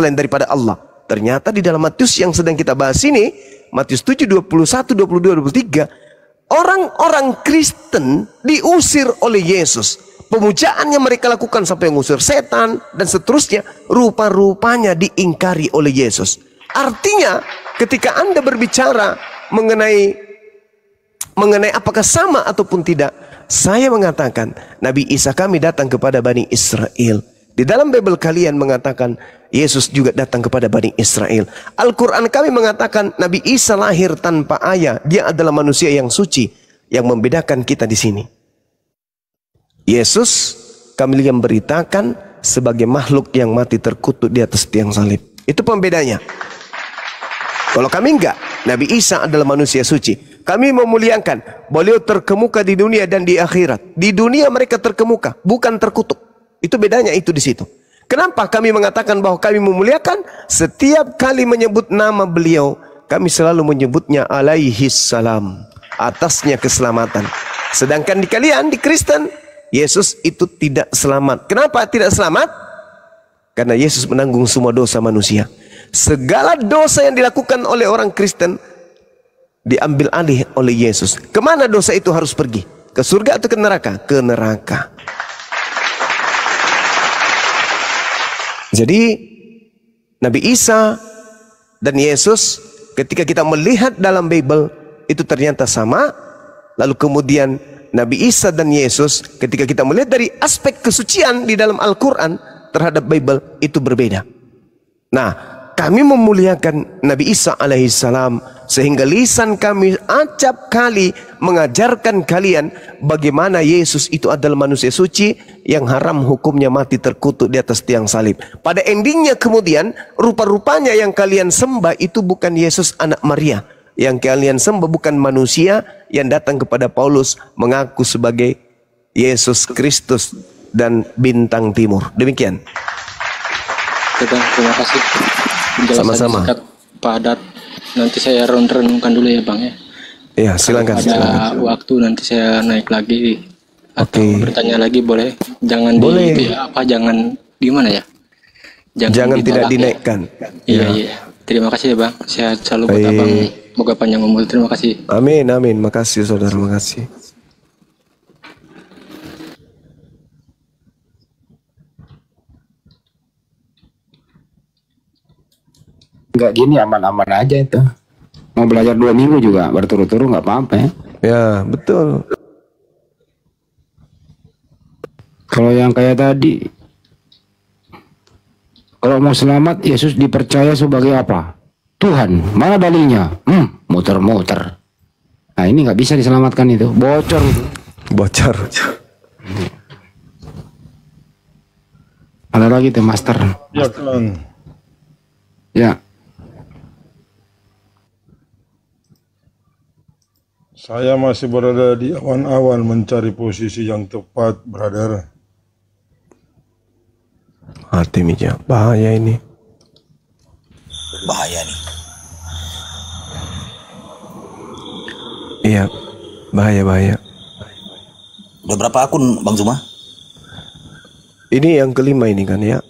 selain daripada Allah. Ternyata di dalam Matius yang sedang kita bahas ini, Matius 7, 21, 22, 23, orang-orang Kristen diusir oleh Yesus. Pemujaan yang mereka lakukan sampai mengusir setan dan seterusnya, rupa-rupanya diingkari oleh Yesus. Artinya ketika Anda berbicara mengenai apakah sama ataupun tidak, saya mengatakan Nabi Isa kami datang kepada Bani Israel. Di dalam Bible kalian mengatakan Yesus juga datang kepada Bani Israel. Al-Quran kami mengatakan Nabi Isa lahir tanpa ayah. Dia adalah manusia yang suci. Yang membedakan kita di sini, Yesus kami yang beritakan sebagai makhluk yang mati terkutuk di atas tiang salib. Itu pembedanya. Kalau kami enggak, Nabi Isa adalah manusia suci. Kami memuliakan, beliau terkemuka di dunia dan di akhirat. Di dunia mereka terkemuka, bukan terkutuk. Itu bedanya itu di situ. Kenapa kami mengatakan bahwa kami memuliakan? Setiap kali menyebut nama beliau, kami selalu menyebutnya alaihi salam. Atasnya keselamatan. Sedangkan di kalian, di Kristen, Yesus itu tidak selamat. Kenapa tidak selamat? Karena Yesus menanggung semua dosa manusia. Segala dosa yang dilakukan oleh orang Kristen diambil alih oleh Yesus. Kemana dosa itu harus pergi? Ke surga atau ke neraka? Ke neraka. Jadi Nabi Isa dan Yesus ketika kita melihat dalam Bible itu ternyata sama. Lalu kemudian Nabi Isa dan Yesus ketika kita melihat dari aspek kesucian di dalam Al-Quran terhadap Bible itu berbeda. Nah, kami memuliakan Nabi Isa alaihissalam sehingga lisan kami acap kali mengajarkan kalian bagaimana Yesus itu adalah manusia suci yang haram hukumnya mati terkutuk di atas tiang salib. Pada endingnya kemudian rupa-rupanya yang kalian sembah itu bukan Yesus anak Maria. Yang kalian sembah bukan manusia yang datang kepada Paulus mengaku sebagai Yesus Kristus dan bintang timur. Demikian. Terima kasih. Sama-sama. Padat. Nanti saya renungkan dulu ya Bang ya. Iya, silakan. Ada waktu nanti saya naik lagi atau bertanya lagi boleh. Jangan boleh. Jangan gimana ya? Jangan tidak dinaikkan. Ya. Iya. Terima kasih ya Bang. Saya selalu buat Abang. Semoga panjang umur. Terima kasih. Amin, amin. Makasih saudara, makasih. Enggak gini aman-aman aja itu. Mau belajar 2 minggu juga berturut-turut nggak apa-apa ya. Ya, betul. Kalau yang kayak tadi, kalau mau selamat Yesus dipercaya sebagai apa? Tuhan. Mana dalilnya? Muter-muter. Nah ini nggak bisa diselamatkan itu. Bocor itu. Bocor. Ada lagi tuh Master. Ya kan. Ya. Saya masih berada di awan-awan mencari posisi yang tepat, brother. Hati Mija, bahaya ini. Bahaya nih. Iya, bahaya. Udah berapa akun Bang Zuma? Ini yang kelima ini kan ya.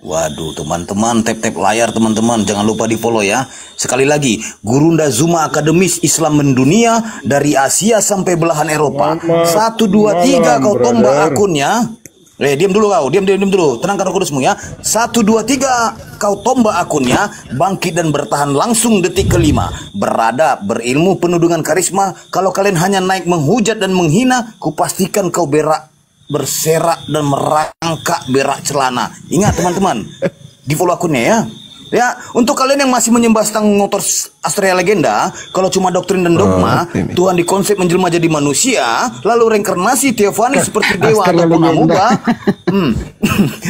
Waduh teman-teman, tap-tap layar teman-teman, jangan lupa di follow ya. Sekali lagi, Gurunda Zuma Akademis Islam Mendunia dari Asia sampai belahan Eropa. 1, 2, 3 kau tombak akunnya. Diam dulu kau, diam dulu. Tenangkan roh kudusmu ya. 1, 2, 3 kau tombak akunnya, bangkit dan bertahan langsung detik kelima. Beradab, berilmu, penuh dengan karisma. Kalau kalian hanya naik menghujat dan menghina, kupastikan kau berserak dan merangkak berak celana. Ingat teman-teman, di follow akunnya ya. Ya, untuk kalian yang masih menyembah stang motor Astrea Legenda, kalau cuma doktrin dan dogma, Tuhan dikonsep menjelma jadi manusia, lalu reinkarnasi teofani seperti dewa ataupun amuba.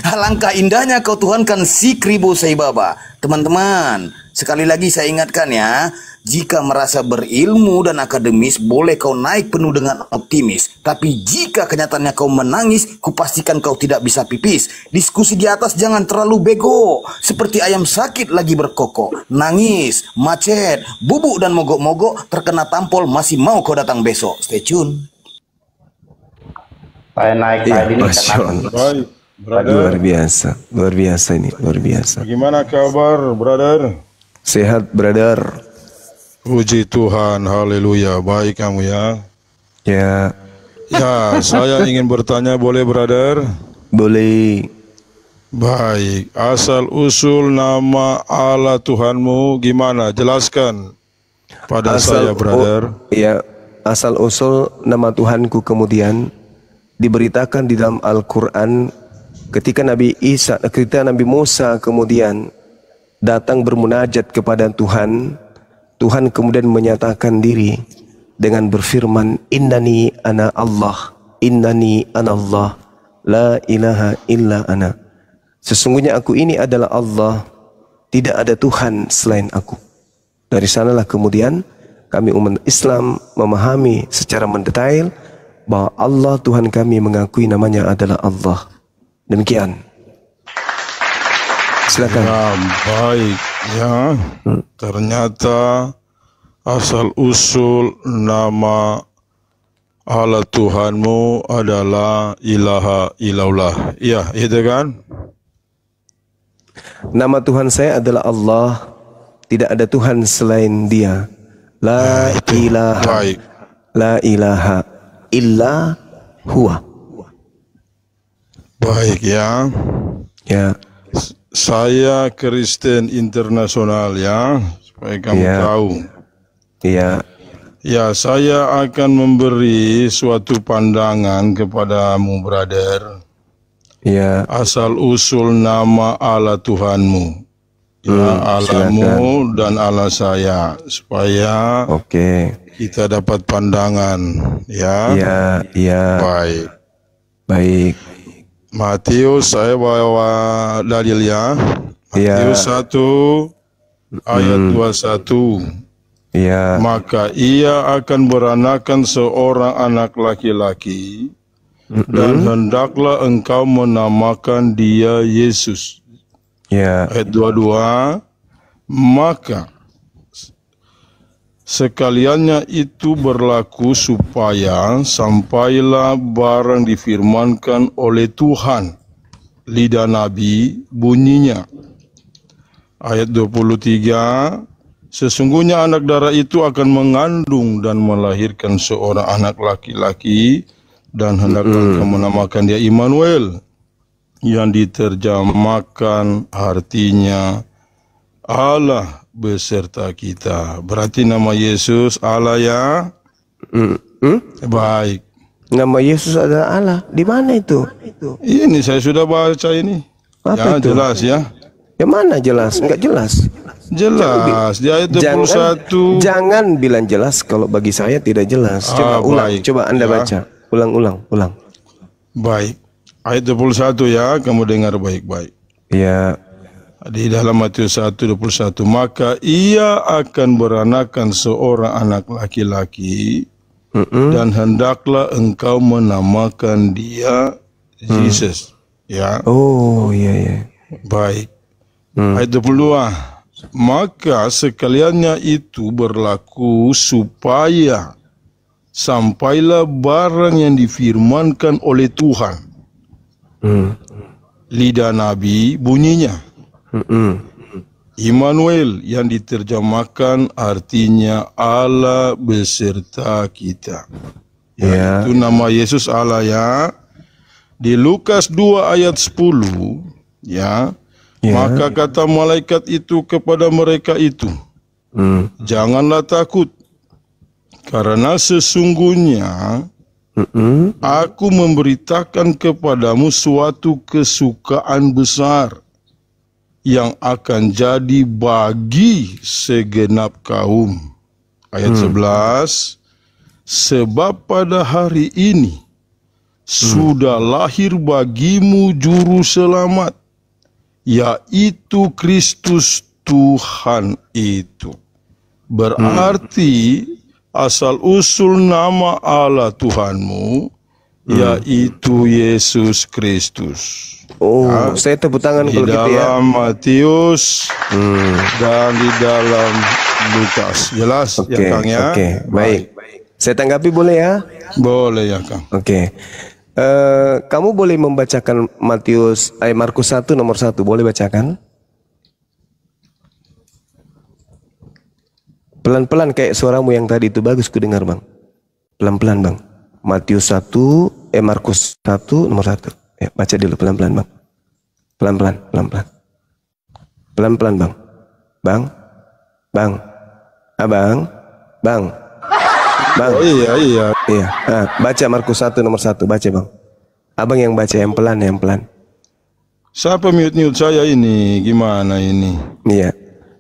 Alangkah indahnya kau tuhankan si Kribo Saibaba. Teman-teman, sekali lagi saya ingatkan ya, jika merasa berilmu dan akademis, boleh kau naik penuh dengan optimis. Tapi jika kenyataannya kau menangis, kupastikan kau tidak bisa pipis. Diskusi di atas jangan terlalu bego. Seperti ayam sakit lagi berkokok. Nangis, macet, bubuk dan mogok-mogok, terkena tampol, masih mau kau datang besok. Stay tune. Saya naik tadi nih karena brother. luar biasa ini, luar biasa. Bagaimana kabar, brother? Sehat, brother. Puji Tuhan, haleluya. Baik kamu ya. Ya, Ya, saya ingin bertanya, boleh, brother? boleh. Baik, asal usul nama Allah Tuhanmu gimana? Jelaskan pada saya, brother. Ya, asal usul nama Tuhanku kemudian diberitakan di dalam Al-Quran ketika Nabi Musa kemudian datang bermunajat kepada Tuhan. Tuhan kemudian menyatakan diri dengan berfirman, Innani ana Allah, Innani ana Allah, la ilaha illa ana. Sesungguhnya aku ini adalah Allah, tidak ada Tuhan selain aku. Dari sanalah kemudian kami umat Islam memahami secara mendetail bahwa Allah Tuhan kami mengakui namanya adalah Allah. Demikian. Silakan. Ya, baik ya. Ternyata asal usul nama Allah Tuhanmu adalah ilaha illallah. Ya, itu kan? Nama Tuhan saya adalah Allah, tidak ada Tuhan selain Dia. La ilaha, Baik. la ilaha illa huwa. Baik ya. Ya, Saya Kristen internasional ya, supaya kamu Ya. tahu. iya, Ya, saya akan memberi suatu pandangan kepadamu, brother. iya, Asal usul nama Allah Tuhanmu. Ya, Allahmu dan Allah saya, supaya oke, kita dapat pandangan. Ya, iya, iya, baik. baik, Matius, saya bawa dalil ya. Iya. Matius 1 ayat 21. iya, Maka ia akan beranakan seorang anak laki-laki, dan hendaklah engkau menamakan dia Yesus. iya, Ayat 22, maka sekaliannya itu berlaku supaya sampailah barang difirmankan oleh Tuhan, lidah Nabi bunyinya. Ayat 23, sesungguhnya anak darah itu akan mengandung dan melahirkan seorang anak laki-laki, dan hendaklah engkau menamakan dia Immanuel, yang diterjemahkan artinya Allah beserta kita. Berarti nama Yesus Allah ya. Baik. Nama Yesus adalah Allah. Di mana itu? Ini saya sudah baca ini. Apa Ya, itu? jelas ya. Yang mana jelas? Enggak jelas. Jelas di ayat 21. Jangan bilang jelas kalau bagi saya tidak jelas. Coba ulang, baik. coba Anda Ya. baca. Ulang. Baik. Ayat 21 ya, kamu dengar baik-baik. Ya, Di dalam Matius 1:21, maka ia akan beranakan seorang anak laki-laki, dan hendaklah engkau menamakan dia Jesus. Ya, oh iya. baik. Ayat 22, maka sekaliannya itu berlaku supaya sampailah barang yang difirmankan oleh Tuhan, lidah Nabi bunyinya. Immanuel, yang diterjemahkan artinya Allah beserta kita. Ya. Itu nama Yesus Allah ya. Di Lukas 2 ayat 10 ya. Maka kata malaikat itu kepada mereka itu, janganlah takut, karena sesungguhnya aku memberitakan kepadamu suatu kesukaan besar yang akan jadi bagi segenap kaum. Ayat 11, sebab pada hari ini sudah lahir bagimu juru selamat, yaitu Kristus Tuhan itu. Berarti asal usul nama Allah Tuhanmu yaitu Yesus Kristus. Oh, saya tepuk tangan Di kalau gitu ya. dalam Matius dan di dalam Lukas. Jelas Oke, ya Kang ya? oke, baik. Saya tanggapi boleh ya? Boleh ya Kang. Oke. Kamu boleh membacakan Markus 1 nomor 1, boleh bacakan? Pelan-pelan kayak suaramu yang tadi itu bagus ku dengar, Bang. Pelan-pelan, Bang. Markus 1 nomor 1. Ya, baca dulu pelan-pelan, Bang. Pelan-pelan, pelan-pelan. Pelan-pelan, Bang. Bang. Bang. Abang. Bang. Bang. Oh, iya. Iya. Baca Markus 1 nomor 1, baca, Bang. Abang yang baca yang pelan, yang pelan. Siapa mute saya ini? Gimana ini? Iya.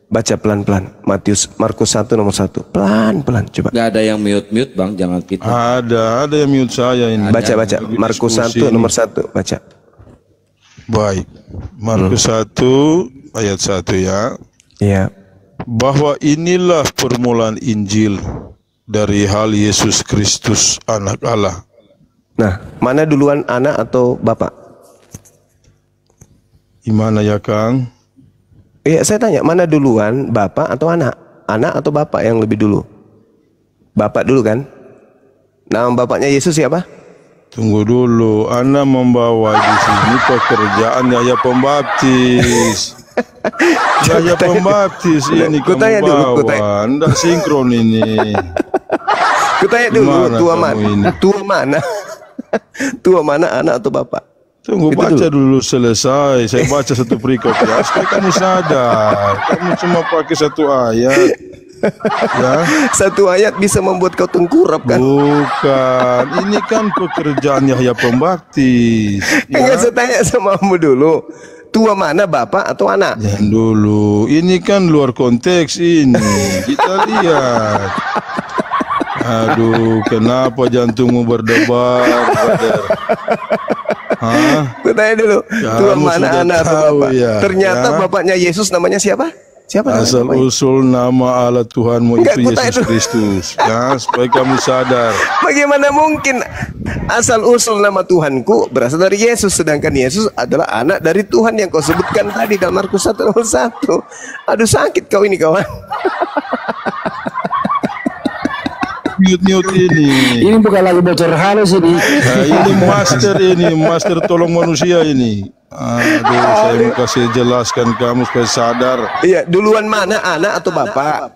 Baca pelan-pelan. Markus 1 nomor 1. Pelan-pelan coba. Gak ada yang mute Bang, jangan gitu. Ada yang mute saya ini. Baca. Markus 1 nomor 1, baca. Baik. Markus 1 ayat 1 ya. Iya. Bahwa inilah permulaan Injil dari hal Yesus Kristus anak Allah. Nah, mana duluan, anak atau bapak? Gimana ya, Kang? Iya, saya tanya, mana duluan, bapak atau anak? Anak atau bapak yang lebih dulu? Bapak dulu kan? Nama bapaknya Yesus siapa? Tunggu dulu, Ana membawa di sini pekerjaan Yahya Pembaptis. Yahya Pembaptis ini kamu Kutanya dulu, bawa, ndak sinkron ini. Kutanya dulu, Gimana tua kamu mana? ini? Tua mana? Tua mana, anak atau bapak? Tunggu, Itu baca dulu selesai. Saya baca satu perikop ya. Supaya kamu sadar. Kamu cuma pakai satu ayat. Ya. Satu ayat bisa membuat kau tengkurap kan? Bukan. Ini kan pekerjaan Yahya Pembaptis. Enggak, saya tanya sama kamu dulu. Tua mana, bapak atau anak? Jangan dulu. Ini kan luar konteks ini. Kita lihat. Aduh, kenapa jantungmu berdebar, brother? Hah? Gue tanya dulu, tua Kamu mana, sudah anak atau tahu bapak? ya, Ternyata ya. bapaknya Yesus namanya siapa? Siapa Asal namanya? usul nama Allah Tuhanmu Enggak, itu aku tanya Yesus dulu. Kristus. Ya, supaya kamu sadar. Bagaimana mungkin asal usul nama Tuhanku berasal dari Yesus, sedangkan Yesus adalah anak dari Tuhan yang kau sebutkan tadi dalam Markus 1 nomor 1. Aduh, sakit kau ini, kawan. Mute ini. Ini bukan lagi bocor halus ini. Nah, ini master tolong manusia ini. Aduh, saya mau kasih jelaskan kamu supaya sadar. Iya, duluan mana, anak atau bapak?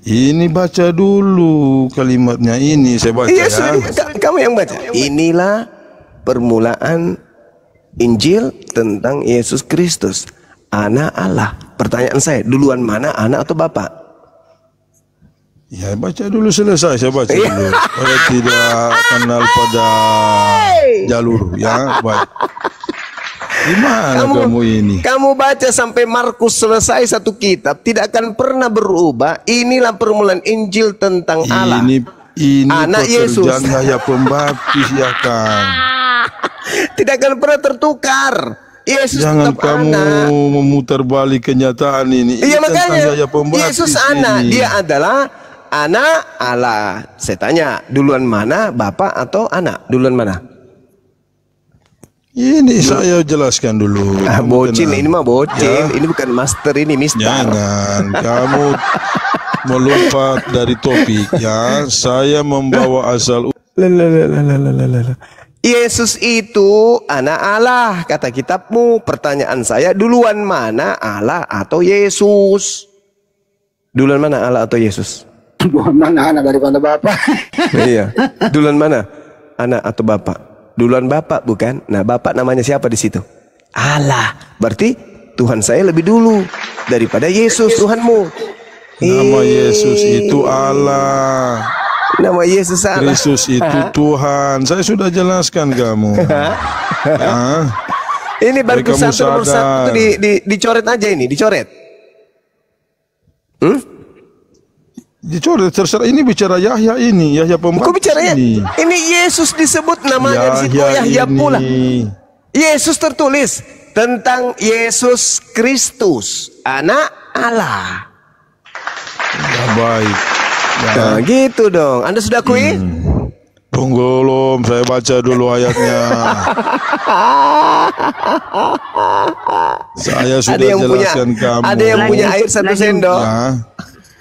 Ini baca dulu kalimatnya ini, saya baca Iya, ya. sudah, kamu yang baca. Inilah permulaan Injil tentang Yesus Kristus, anak Allah. Pertanyaan saya, duluan mana, anak atau bapak? Ya, baca dulu selesai, saya baca dulu. Supaya tidak kenal pada jalur, ya. Baik. Gimana kamu ini? Kamu baca sampai Markus selesai satu kitab, tidak akan pernah berubah. Inilah permulaan Injil tentang Allah. Ini anak Yesus. pekerjaan Yahya Pembaptis ya, Kang. Tidak akan pernah tertukar. Yesus Jangan tetap kamu anak. memutar balik kenyataan ini. Iya, Ini tentang makanya Yahya Pembaptis Yesus anak, ini. dia adalah anak Allah. Saya tanya, duluan mana, bapak atau anak? Duluan mana? Ini saya jelaskan dulu. Ah, Kamu bocin, tenang. ini mah bocin. Ya. Ini bukan master, ini mister. Jangan kamu melompat dari topik ya. Saya membawa asal Yesus itu anak Allah, kata kitabmu. Pertanyaan saya, duluan mana, Allah atau Yesus? Duluan mana, Allah atau Yesus? Bukan mana anak daripada bapak. Iya. Duluan mana, anak atau bapak? Duluan bapak bukan? Nah, bapak namanya siapa di situ? Allah. Berarti Tuhan saya lebih dulu daripada Yesus Tuhanmu. nama Yesus itu Allah. Nama Yesus Allah. Kristus itu Tuhan. Saya sudah jelaskan kamu. Ya. Ini Supaya Markus kamu 1 nomor 1 sadar. dicoret aja ini, dicoret. Dicoret terserah, ini bicara Yahya ini, Yahya Kok Pembaptis bicaranya? ini. Ini Yesus disebut namanya di situ, Yahya ini. pula. Yesus tertulis tentang Yesus Kristus, anak Allah. Ya, baik. Ya. Nah, gitu dong. Anda sudah akui? Tunggu belum, saya baca dulu ayatnya. Saya sudah Ada yang punya, jelaskan kamu. ada yang punya air satu sendok. Ya.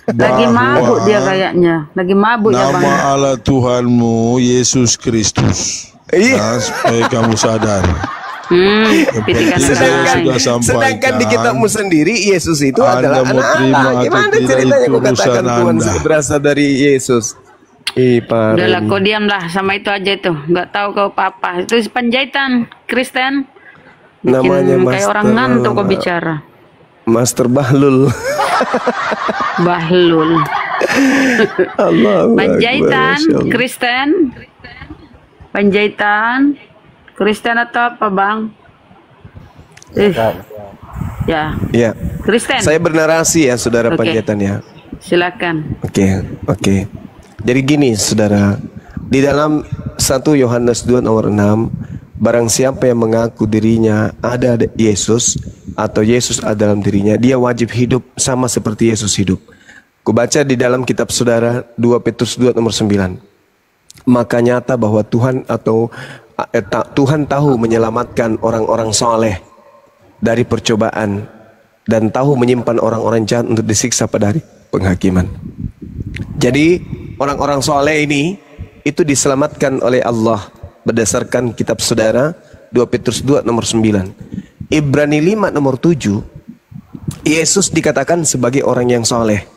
Lagi Bahwa mabuk dia kayaknya. Lagi mabuk ya Bang. nama Allah Tuhanmu Yesus Kristus. Iya. Nah, supaya kamu sadar. Yang Pitikan penting saya sarai. sudah sampaikan. Sedangkan di kitabmu sendiri Yesus itu Anda adalah mau anak terima Allah. atau Gimana tidak, ceritanya itu kau katakan urusan Tuhan Anda. berasal dari Yesus? Pak Udahlah, Reni. kau diamlah sama itu aja itu. Nggak tahu kau apa-apa. Itu penjahitan Kristen. Bikin Namanya kayak orang ngantuk kau bicara. Master Bahlul. Bahlul. Allahu Penjahitan Akbar, Masya Allah. Kristen. Penjahitan Kristen atau apa, Bang? Ya, Ya, Kristen. saya bernarasi ya, saudara Oke. penjahitan ya. Silakan. Oke. Jadi gini, saudara, di dalam 1 Yohanes 2 nomor 6, barang siapa yang mengaku dirinya ada Yesus atau Yesus ada dalam dirinya, dia wajib hidup sama seperti Yesus hidup. Kubaca di dalam kitab saudara 2 Petrus 2 nomor 9. Maka nyata bahwa Tuhan Tuhan tahu menyelamatkan orang-orang soleh dari percobaan dan tahu menyimpan orang-orang jahat untuk disiksa pada hari penghakiman. Jadi orang-orang soleh ini itu diselamatkan oleh Allah berdasarkan kitab saudara 2 Petrus 2 nomor 9. Ibrani 5 nomor 7, Yesus dikatakan sebagai orang yang soleh.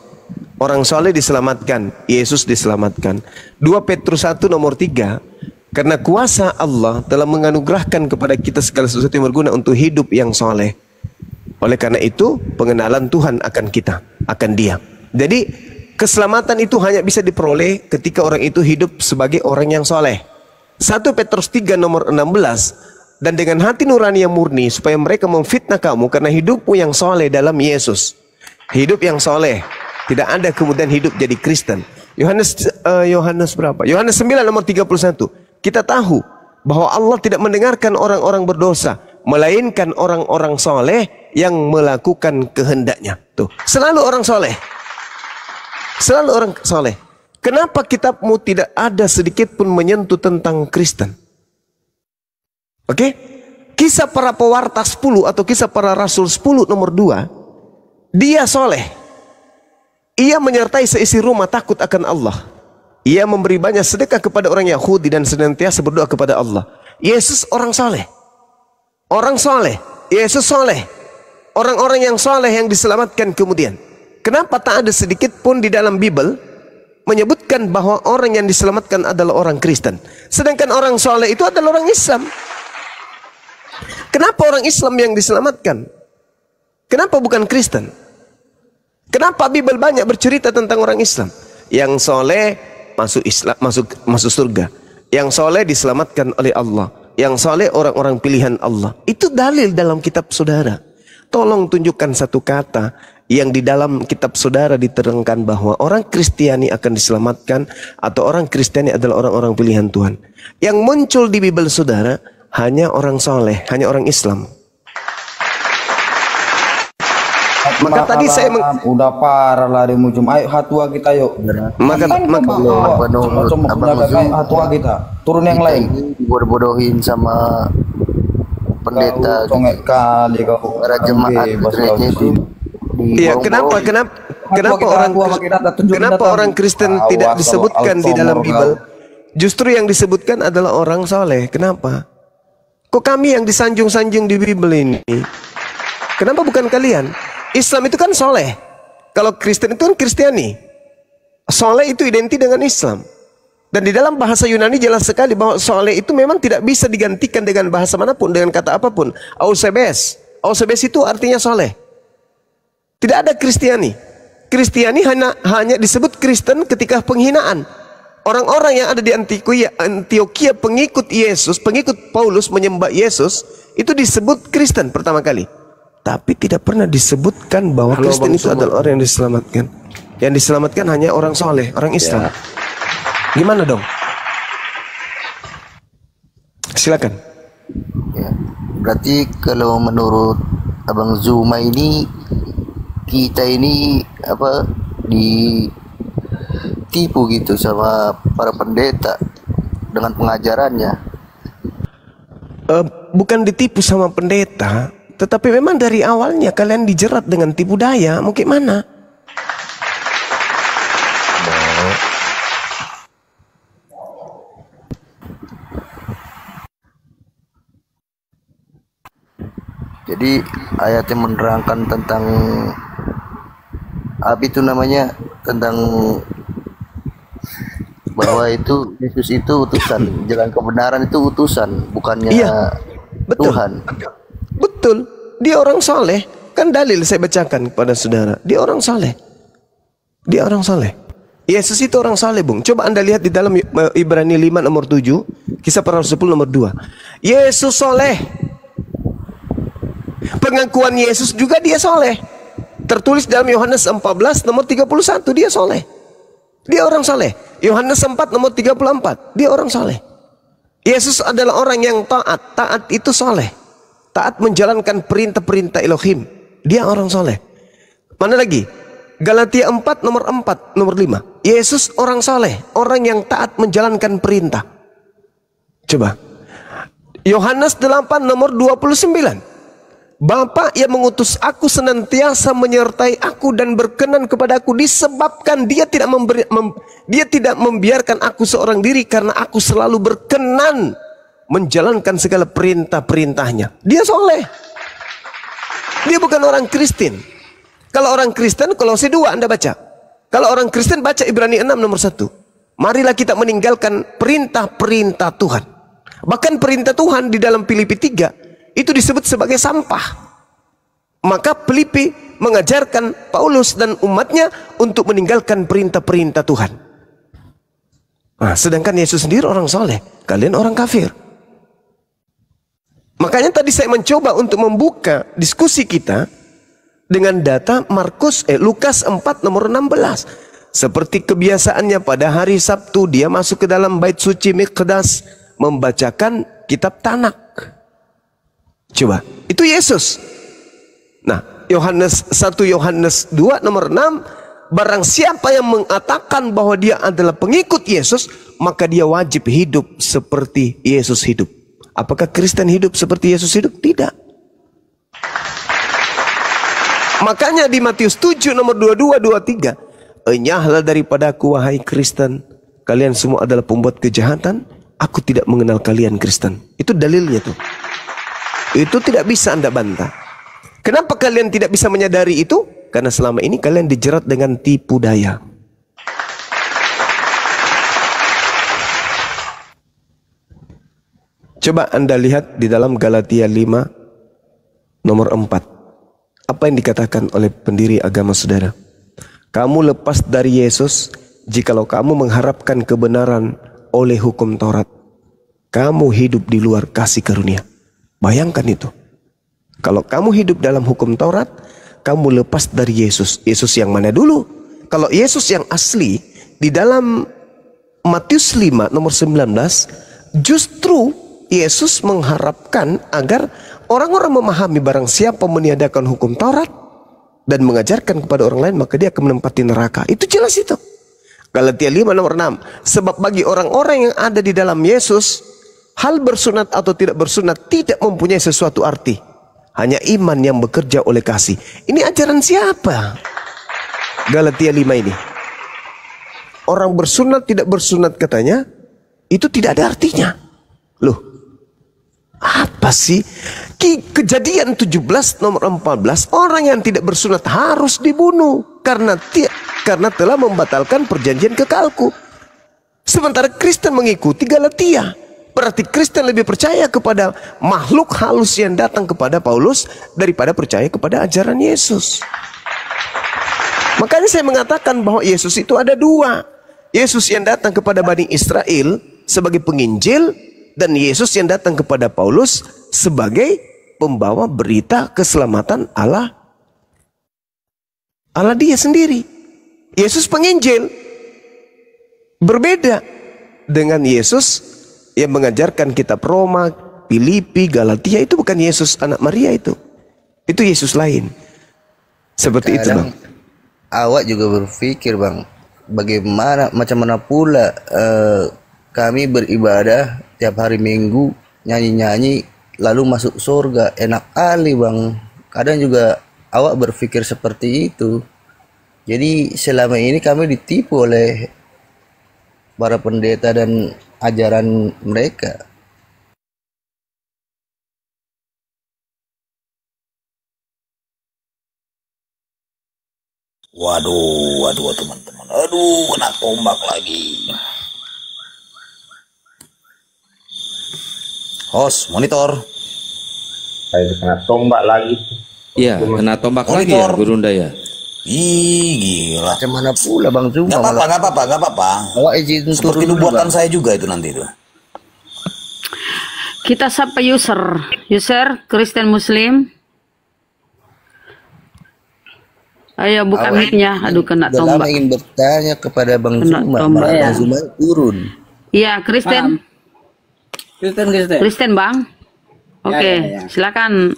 Orang soleh diselamatkan, Yesus diselamatkan. 2 Petrus 1 nomor 3, karena kuasa Allah telah menganugerahkan kepada kita segala sesuatu yang berguna untuk hidup yang soleh. Oleh karena itu, pengenalan Tuhan akan kita, akan Dia. Jadi, keselamatan itu hanya bisa diperoleh ketika orang itu hidup sebagai orang yang soleh. 1 Petrus 3 nomor 16, dan dengan hati nurani yang murni, supaya mereka memfitnah kamu karena hidupmu yang soleh dalam Yesus. Hidup yang soleh. Tidak ada kemudian hidup jadi Kristen. Yohanes berapa? Yohanes 9 nomor 31. Kita tahu bahwa Allah tidak mendengarkan orang-orang berdosa, melainkan orang-orang soleh yang melakukan kehendaknya. Tuh, selalu orang soleh. Selalu orang soleh. Kenapa kitabmu tidak ada sedikit pun menyentuh tentang Kristen? Oke? Kisah para pewarta 10 atau kisah para rasul 10 nomor 2. Dia soleh. Ia menyertai seisi rumah takut akan Allah. Ia memberi banyak sedekah kepada orang Yahudi dan senantiasa berdoa kepada Allah. Yesus orang soleh. Orang soleh. Yesus soleh. Orang-orang yang soleh yang diselamatkan kemudian. Kenapa tak ada sedikit pun di dalam Bible menyebutkan bahwa orang yang diselamatkan adalah orang Kristen. Sedangkan orang soleh itu adalah orang Islam. Kenapa orang Islam yang diselamatkan? Kenapa bukan Kristen? Kenapa Bible banyak bercerita tentang orang Islam? Yang soleh masuk Islam, masuk surga. Yang soleh diselamatkan oleh Allah. Yang soleh orang-orang pilihan Allah. Itu dalil dalam kitab saudara. Tolong tunjukkan satu kata yang di dalam kitab saudara diterangkan bahwa orang Kristiani akan diselamatkan atau orang Kristiani adalah orang-orang pilihan Tuhan. Yang muncul di Bible saudara hanya orang soleh, hanya orang Islam. Maka tadi saya udah parah lah di muncul. Ayo hatua kita yuk. maka hatua kita. Turun yang lain. Bodoh-bodohin sama pendeta. Congek kali kau. Para jemaat gereja itu. Iya, kenapa orang Kristen tidak disebutkan di dalam Bible? Justru yang disebutkan adalah orang soleh. Kenapa? Kok kami yang disanjung-sanjung di Bible ini? Kenapa bukan kalian? Islam itu kan soleh. Kalau Kristen itu kan Kristiani. Soleh itu identik dengan Islam. Dan di dalam bahasa Yunani jelas sekali bahwa soleh itu memang tidak bisa digantikan dengan bahasa manapun, dengan kata apapun. Eusebes. Eusebes itu artinya soleh. Tidak ada Kristiani. Kristiani hanya disebut Kristen ketika penghinaan. Orang-orang yang ada di Antioquia pengikut Yesus, pengikut Paulus menyembah Yesus, itu disebut Kristen pertama kali. Tapi tidak pernah disebutkan bahwa Kristen itu adalah orang yang diselamatkan. Yang diselamatkan hanya orang soleh, orang Islam. Gimana dong? Silakan. Ya. Berarti kalau menurut Abang Zuma ini, kita ini ditipu gitu sama para pendeta dengan pengajarannya. Bukan ditipu sama pendeta, tetapi memang dari awalnya kalian dijerat dengan tipu daya. Mau gimana? Jadi ayat yang menerangkan tentang apa itu namanya, tentang bahwa itu Yesus itu utusan, jalan kebenaran itu utusan, bukannya Iya, betul. Tuhan. Betul. Dia orang soleh. Kan dalil saya bacakan kepada saudara. Dia orang soleh. Dia orang soleh. Yesus itu orang soleh, Bung. Coba Anda lihat di dalam Ibrani 5 nomor 7. Kisah para Rasul 10 nomor 2. Yesus soleh. Pengakuan Yesus juga dia soleh. Tertulis dalam Yohanes 14 nomor 31. Dia soleh. Dia orang soleh. Yohanes 4 nomor 34. Dia orang soleh. Yesus adalah orang yang taat. Taat itu soleh. Taat menjalankan perintah-perintah Elohim. Dia orang soleh. Mana lagi? Galatia 4 nomor 4 nomor 5. Yesus orang soleh. Orang yang taat menjalankan perintah. Coba. Yohanes 8 nomor 29. Bapa yang mengutus aku senantiasa menyertai aku dan berkenan kepada aku, disebabkan dia tidak membiarkan aku seorang diri, karena aku selalu berkenan menjalankan segala perintah-perintahnya. Dia soleh. Dia bukan orang Kristen. Kalau orang Kristen, Kolose 2 Anda baca. Kalau orang Kristen baca Ibrani 6 nomor 1. Marilah kita meninggalkan perintah-perintah Tuhan. Bahkan perintah Tuhan di dalam Filipi 3 itu disebut sebagai sampah. Maka Filipi mengajarkan Paulus dan umatnya untuk meninggalkan perintah-perintah Tuhan. Nah, sedangkan Yesus sendiri orang soleh, kalian orang kafir. Makanya tadi saya mencoba untuk membuka diskusi kita dengan data Lukas 4 nomor 16. Seperti kebiasaannya pada hari Sabtu, dia masuk ke dalam bait suci Miqdas membacakan kitab Tanak. Coba, itu Yesus. Nah, 1 Yohanes 2 nomor 6, barang siapa yang mengatakan bahwa dia adalah pengikut Yesus, maka dia wajib hidup seperti Yesus hidup. Apakah Kristen hidup seperti Yesus hidup? Tidak. Makanya di Matius 7 nomor 22 23, enyahlah daripadaku wahai Kristen, kalian semua adalah pembuat kejahatan, aku tidak mengenal kalian Kristen. Itu dalilnya tuh. Itu tidak bisa Anda bantah. Kenapa kalian tidak bisa menyadari itu? Karena selama ini kalian dijerat dengan tipu daya. Coba Anda lihat di dalam Galatia 5 nomor 4. Apa yang dikatakan oleh pendiri agama saudara? Kamu lepas dari Yesus jikalau kamu mengharapkan kebenaran oleh hukum Taurat. Kamu hidup di luar kasih karunia. Bayangkan itu. Kalau kamu hidup dalam hukum Taurat, kamu lepas dari Yesus. Yesus yang mana dulu? Kalau Yesus yang asli, di dalam Matius 5 nomor 19, justru Yesus mengharapkan agar orang-orang memahami barang siapa meniadakan hukum Taurat dan mengajarkan kepada orang lain, maka dia akan menempati neraka. Itu jelas itu. Galatia 5 nomor 6. Sebab bagi orang-orang yang ada di dalam Yesus, hal bersunat atau tidak bersunat tidak mempunyai sesuatu arti. Hanya iman yang bekerja oleh kasih. Ini ajaran siapa? Galatia 5 ini. Orang bersunat tidak bersunat katanya, itu tidak ada artinya. Loh, apa sih? Kejadian 17 nomor 14, orang yang tidak bersunat harus dibunuh karena telah membatalkan perjanjian kekalku. Sementara Kristen mengikuti Galatia. Berarti Kristen lebih percaya kepada makhluk halus yang datang kepada Paulus daripada percaya kepada ajaran Yesus. Makanya saya mengatakan bahwa Yesus itu ada dua. Yesus yang datang kepada Bani Israel sebagai penginjil, dan Yesus yang datang kepada Paulus sebagai pembawa berita keselamatan Allah dia sendiri. Yesus penginjil berbeda dengan Yesus yang mengajarkan kitab Roma, Filipi, Galatia. Itu bukan Yesus anak Maria itu. Itu Yesus lain. Seperti itu, Bang. Awak juga berpikir, Bang, bagaimana, macam mana pula kami beribadah tiap hari Minggu, nyanyi-nyanyi, lalu masuk surga. Enak kali, Bang. Kadang juga awak berpikir seperti itu. Jadi selama ini kami ditipu oleh para pendeta dan ajaran mereka. Waduh teman-teman. Aduh, kena tombak lagi. Host, monitor. Saya kena tombak lagi. Iya, kena tombak lagi ya, Gurunda ya. Ih, gila. Macam mana pula Bang Zuma? Gak apa-apa. Bawa izin Seperti turun buatan dulu, Bang. saya juga itu nanti itu. Kita sapa user Kristen Muslim. Ayo buka mic-nya. Aduh, kena Udah lama tombak. ingin bertanya kepada Bang Kena Zuma. tombak. Bang Zuma turun. Iya, Kristen. Kristen. Kristen, Bang. Oke, silakan.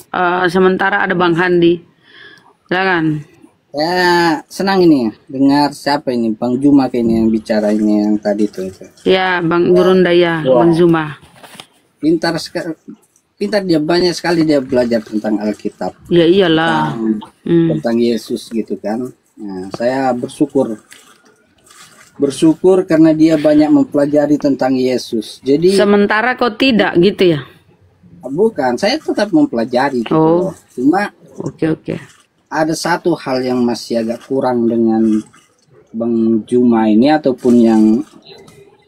Sementara ada Bang Handi. Silakan. Ya senang ini dengar siapa ini Bang Zuma ini yang bicara ini yang tadi tuh. Ya, Bang Gurunda ya, Bang Zuma. Pintar sekali, pintar dia, banyak sekali dia belajar tentang Alkitab. Ya iyalah. Tentang Yesus gitu kan. Nah, saya bersyukur karena dia banyak mempelajari tentang Yesus. Jadi sementara kau tidak gitu ya? Bukan, saya tetap mempelajari gitu. Oh. Cuma Oke. ada satu hal yang masih agak kurang dengan Bang Zuma ini ataupun yang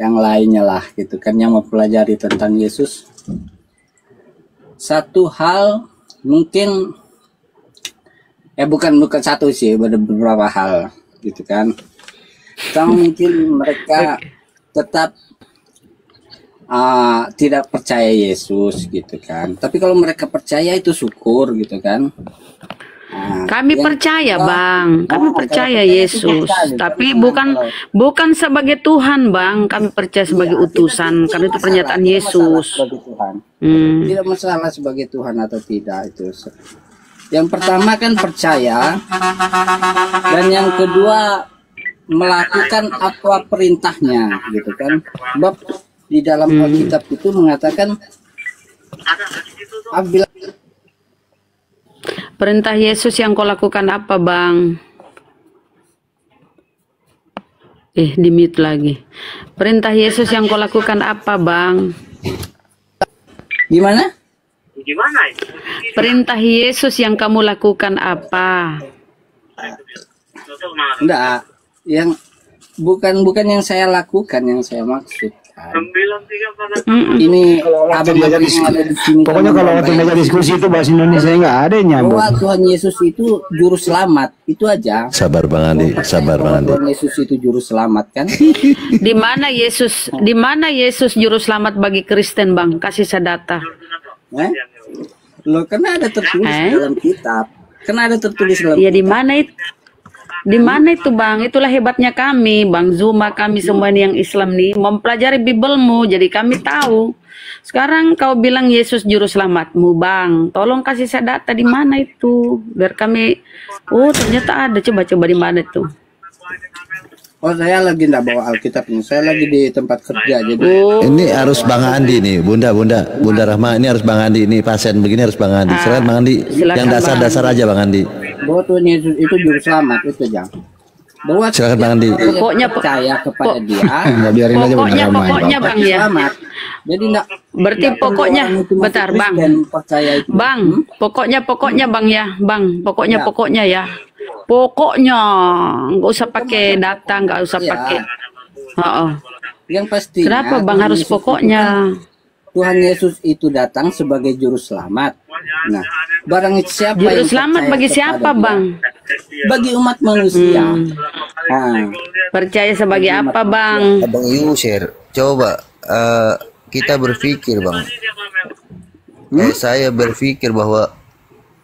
lainnya lah gitu kan, yang mempelajari tentang Yesus. Satu hal mungkin bukan satu sih, ada beberapa hal gitu kan. Sama mungkin mereka tetap tidak percaya Yesus gitu kan. Tapi kalau mereka percaya itu syukur gitu kan. Kami percaya, Bang. Kami percaya Yesus, tapi bukan sebagai Tuhan, Bang. Kami percaya sebagai utusan, karena itu pernyataan Yesus. Tidak masalah sebagai Tuhan atau tidak itu. Yang pertama kan percaya, dan yang kedua melakukan apa perintahnya, gitu kan. Sebab di dalam Alkitab itu mengatakan apabila perintah Yesus yang kau lakukan apa, Bang? Di mute lagi. Perintah Yesus yang kau lakukan apa, Bang? Gimana? Perintah Yesus yang kamu lakukan apa? Enggak, yang bukan yang saya lakukan, yang saya maksud. Ini ada di sini. Pokoknya kalau waktu meja diskusi itu bahasa Indonesia nggak ada yang nyambung. Bahwa Tuhan Yesus itu juru selamat, itu aja. Sabar Bang Andi. Tuhan Yesus itu juru selamat kan? Di mana Yesus juru selamat bagi Kristen, Bang? Kasih saya data. Loh, karena ada tertulis dalam kitab. Karena ada tertulis dalam kitab. Di mana itu? Di mana itu, Bang? Itulah hebatnya kami, Bang Zuma, kami semua yang Islam nih mempelajari Bibelmu, jadi kami tahu. Sekarang kau bilang Yesus juru selamatmu, Bang. Tolong kasih saya data di mana itu, biar kami. Oh, ternyata ada. Coba di mana itu? Oh, saya lagi enggak bawa Alkitab nih. Saya lagi di tempat kerja jadi. Ini harus Bang Andi nih, Bunda Rahma, ini harus Bang Andi, ini pasien begini harus Bang Andi. Silakan Bang Andi. Yang dasar-dasar aja Bang Andi. Bahwa Tuhan Yesus itu juru selamat itu, Jang. Bahwa silakan Bang Andi. Pokoknya percaya kepada dia. Pokoknya Bang ya. Jadi enggak berarti pokoknya bentar, Bang. Bang, pokoknya Bang ya, Bang. Pokoknya ya. Pokoknya nggak usah pakai data, nggak usah pakai. Yang pasti. Kenapa Bang harus pokoknya? Tuhan Yesus itu datang sebagai juru selamat. Nah, barang siapa juru selamat bagi siapa, Bang? Bagi umat manusia. Percaya sebagai apa, Bang? Abang Yusir, coba kita berpikir, Bang. Saya berpikir bahwa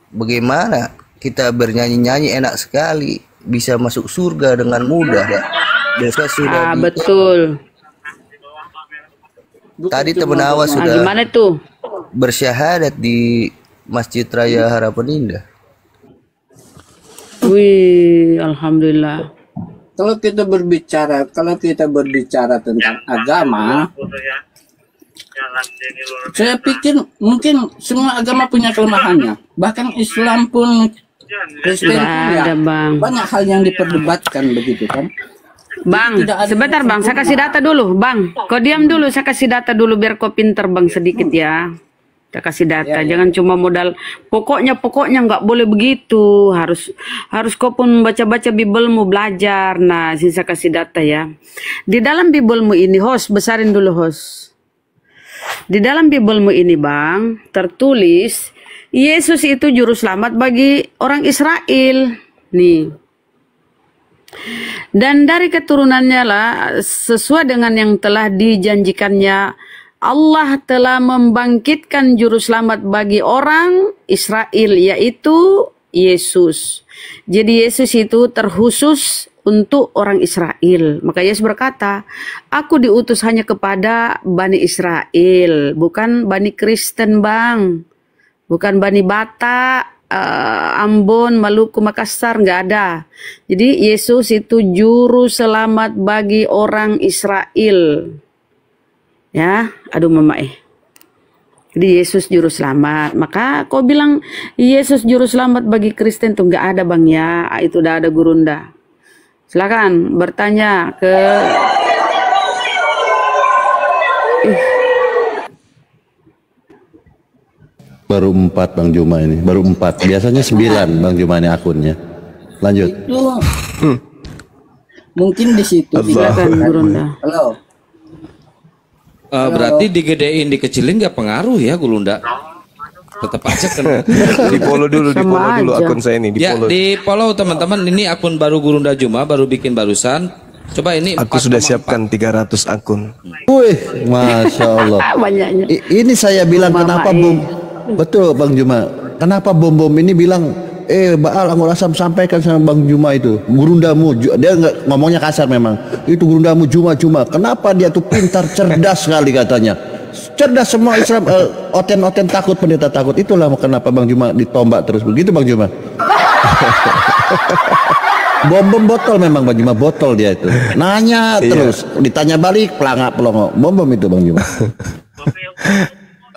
bagaimana kita bernyanyi-nyanyi enak sekali, bisa masuk surga dengan mudah. Dosa sudah betul. Tadi teman Awas sudah gimana tuh? Bersyahadat di Masjid Raya Harapan Indah. Wih, alhamdulillah. Kalau kita berbicara tentang agama, saya pikir mungkin semua agama punya kelemahannya. Bahkan Islam pun, Kristen pun ya, banyak hal yang diperdebatkan begitu kan. Bang, sebentar Bang, saya kasih data dulu, Bang. Kau diam dulu, saya kasih data dulu biar kau pinter Bang sedikit ya. Kita kasih data, jangan cuma modal pokoknya nggak boleh begitu. Harus kau pun baca-baca Bibelmu, belajar. Nah, saya kasih data ya. Di dalam Bibelmu ini, host, besarin dulu host. Di dalam Bibelmu ini, Bang, tertulis Yesus itu juru selamat bagi orang Israel. Nih. Dan dari keturunannya lah, sesuai dengan yang telah dijanjikannya, Allah telah membangkitkan juru selamat bagi orang Israel, yaitu Yesus. Jadi Yesus itu terkhusus untuk orang Israel. Maka Yesus berkata, aku diutus hanya kepada Bani Israel, bukan Bani Kristen, Bang. Bukan Bani Batak, Ambon, Maluku, Makassar, nggak ada. Jadi Yesus itu juru selamat bagi orang Israel. Ya, aduh mama Jadi Yesus juru selamat. Maka kau bilang Yesus juru selamat bagi Kristen tuh nggak ada, Bang ya. Itu udah ada Gurunda. Silakan bertanya ke Baru 4 Bang Juma ini, baru 4. Biasanya 9 Bang Juma ini akunnya. Lanjut. Itu mungkin di situ. Silakan Gurunda. Halo. Berarti digedein, dikecilin gak pengaruh ya Gurunda? Tetap aja kan. Di follow dulu, akun saya ini. Di follow teman-teman. Ini akun baru Gurunda Juma, baru bikin barusan. Coba ini. Aku sudah siapkan 300 akun. Wih, Masya Allah. Banyaknya. Ini saya bilang kenapa betul Bang Juma. Kenapa bom ini bilang, Baal Anggur Asam sampaikan sama Bang Juma itu, gurundamu, dia nggak ngomongnya kasar memang, itu gurundamu Juma. Kenapa dia tuh pintar, cerdas sekali katanya. Cerdas semua Islam, oten takut, pendeta takut. Itulah kenapa Bang Juma ditombak terus begitu Bang Juma. Bom botol memang Bang Juma, botol dia itu. Nanya terus, ditanya balik, pelongo. Bom itu Bang Juma.